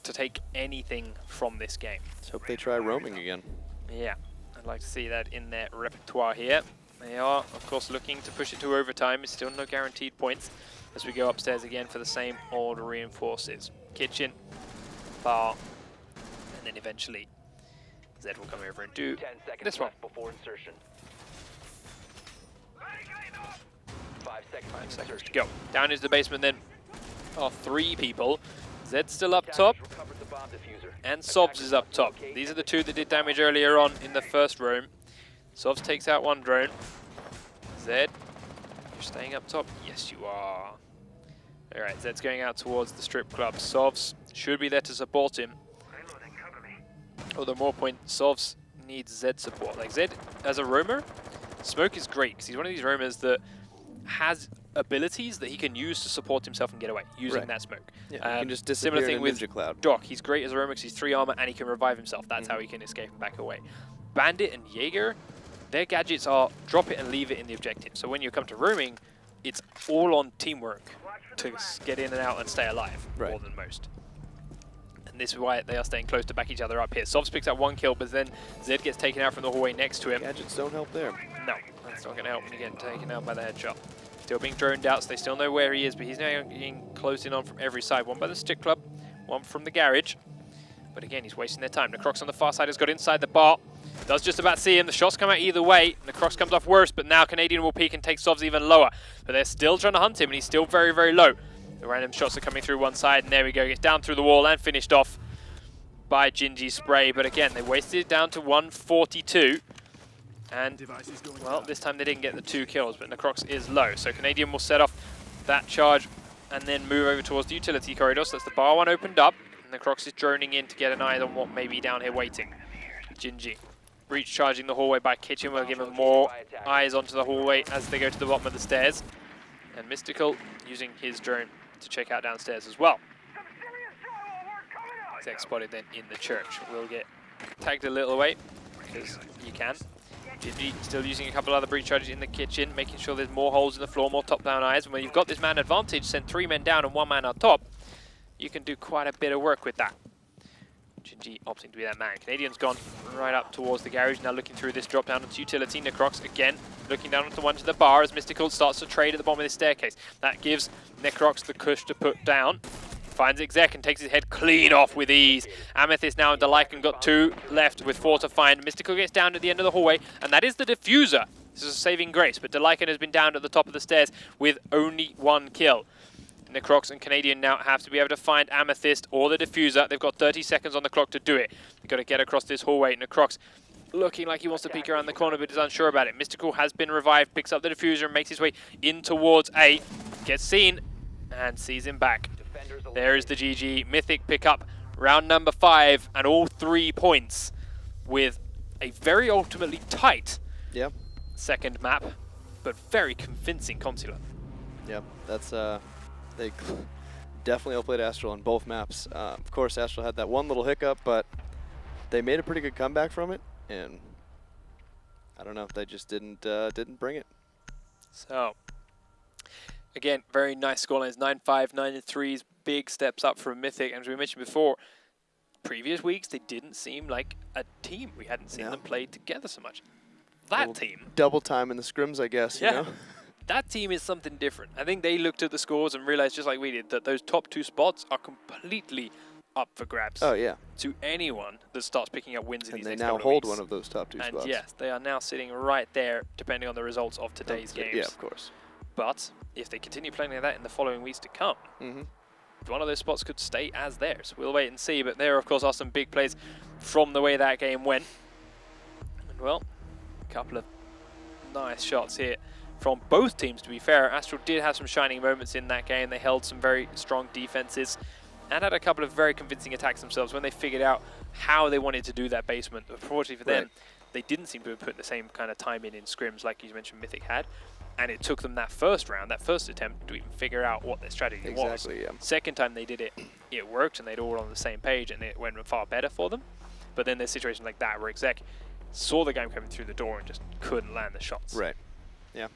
to take anything from this game. Let's hope they try roaming again. Yeah, I'd like to see that in their repertoire here. They are, of course, looking to push it to overtime. It's still no guaranteed points as we go upstairs again for the same old reinforces. Kitchen, bar, and then eventually Zed will come over and do 10 seconds this one. left before insertion. 5 seconds. 5 seconds to go. Down is the basement then. Oh, 3 people. Zed's still up top, Recovered the bomb diffuser. and Sobs is up top. These are the 2 that did damage earlier on in the first room. Sobs takes out 1 drone. Zed, you're staying up top? Yes, you are. Alright, Zed's going out towards the strip club. Sobs should be there to support him. Although more point, Sobs needs Zed support. Like Zed, as a roamer, Smoke is great because he's one of these roamers that has abilities that he can use to support himself and get away using that smoke. Yeah, he can just disappear similar thing in a with ninja cloud. Doc. He's great as a roamer because he's 3 armor and he can revive himself. That's how he can escape and back away. Bandit and Jaeger, their gadgets are drop it and leave it in the objective. So when you come to roaming, it's all on teamwork to get in and out and stay alive more than most. And this is why they are staying close to back each other up here. Sobs picks up 1 kill, but then Zed gets taken out from the hallway next to him. Gadgets don't help there. No, that's not going to help when you get taken out by the headshot. Still being droned out, so they still know where he is, but he's now getting closed in on from every side. 1 by the stick club, 1 from the garage. But again, he's wasting their time. Necrox on the far side has got inside the bar. Does just about see him. The shots come out either way. Necrox comes off worse, but now Canadian will peek and take Sobs even lower. But they're still trying to hunt him, and he's still very, very low. The random shots are coming through one side, and there we go. Gets down through the wall and finished off by Gingy Spray. But again, they wasted it down to 142. And, well, this time they didn't get the 2 kills, but Necrox is low. So Canadian will set off that charge and then move over towards the utility corridor. So that's the bar 1 opened up. And Necrox is droning in to get an eye on what may be down here waiting. Gingy. Breach charging the hallway by Kitchen will give him more eyes onto the hallway as they go to the bottom of the stairs. And Mystical using his drone to check out downstairs as well. Zek spotted then in the church. Will get tagged a little away because you can. Gingy still using a couple other breach charges in the kitchen, making sure there's more holes in the floor, more top-down eyes. And when you've got this man advantage, send 3 men down and 1 man up top, you can do quite a bit of work with that. Gingy opting to be that man. Canadian's gone right up towards the garage, now looking through this drop down onto utility. Necrox again looking down onto one to the bar as Mystical starts to trade at the bottom of the staircase. That gives Necrox the cush to put down. Finds Exec and takes his head clean off with ease. Amethyst now and Delican got 2 left with 4 to find. Mystical gets down at the end of the hallway, and that is the diffuser. This is a saving grace, but Delican has been down at the top of the stairs with only 1 kill. Necrox and Canadian now have to be able to find Amethyst or the diffuser. They've got 30 seconds on the clock to do it. They've got to get across this hallway. Necrox looking like he wants to peek around the corner, but is unsure about it. Mystical has been revived, picks up the diffuser and makes his way in towards A. Gets seen and sees him back. There is the GG. Mythic pick up round number 5 and all 3 points with a very ultimately tight second map, but very convincing Consulate. Yep, that's they definitely outplayed Astral on both maps. Of course, Astral had that one little hiccup, but they made a pretty good comeback from it, and I don't know if they just didn't bring it. So, again, very nice scorelines, 9-5, 9-3s, big steps up from Mythic. And as we mentioned before, previous weeks, they didn't seem like a team. We hadn't seen them play together so much. That team. Double time in the scrims, I guess, you know? That team is something different. I think they looked at the scores and realized, just like we did, that those top 2 spots are completely up for grabs. Oh, yeah. To anyone that starts picking up wins in these next couple of weeks. And they now hold one of those top 2 spots. And yes, they are now sitting right there, depending on the results of today's games. Yeah, of course. But if they continue playing like that in the following weeks to come, one of those spots could stay as theirs. We'll wait and see. But there, of course, are some big plays from the way that game went. And, well, a couple of nice shots here from both teams, to be fair. Astral did have some shining moments in that game. They held some very strong defenses and had a couple of very convincing attacks themselves when they figured out how they wanted to do that basement. Unfortunately for them, they didn't seem to have put the same kind of time in scrims like you mentioned Mythic had. And it took them that first round, that first attempt, to even figure out what their strategy was. Second time they did it, it worked, and they'd all on the same page, and it went far better for them. But then there's situations like that where Exec saw the game coming through the door and just couldn't land the shots. Right. Yeah.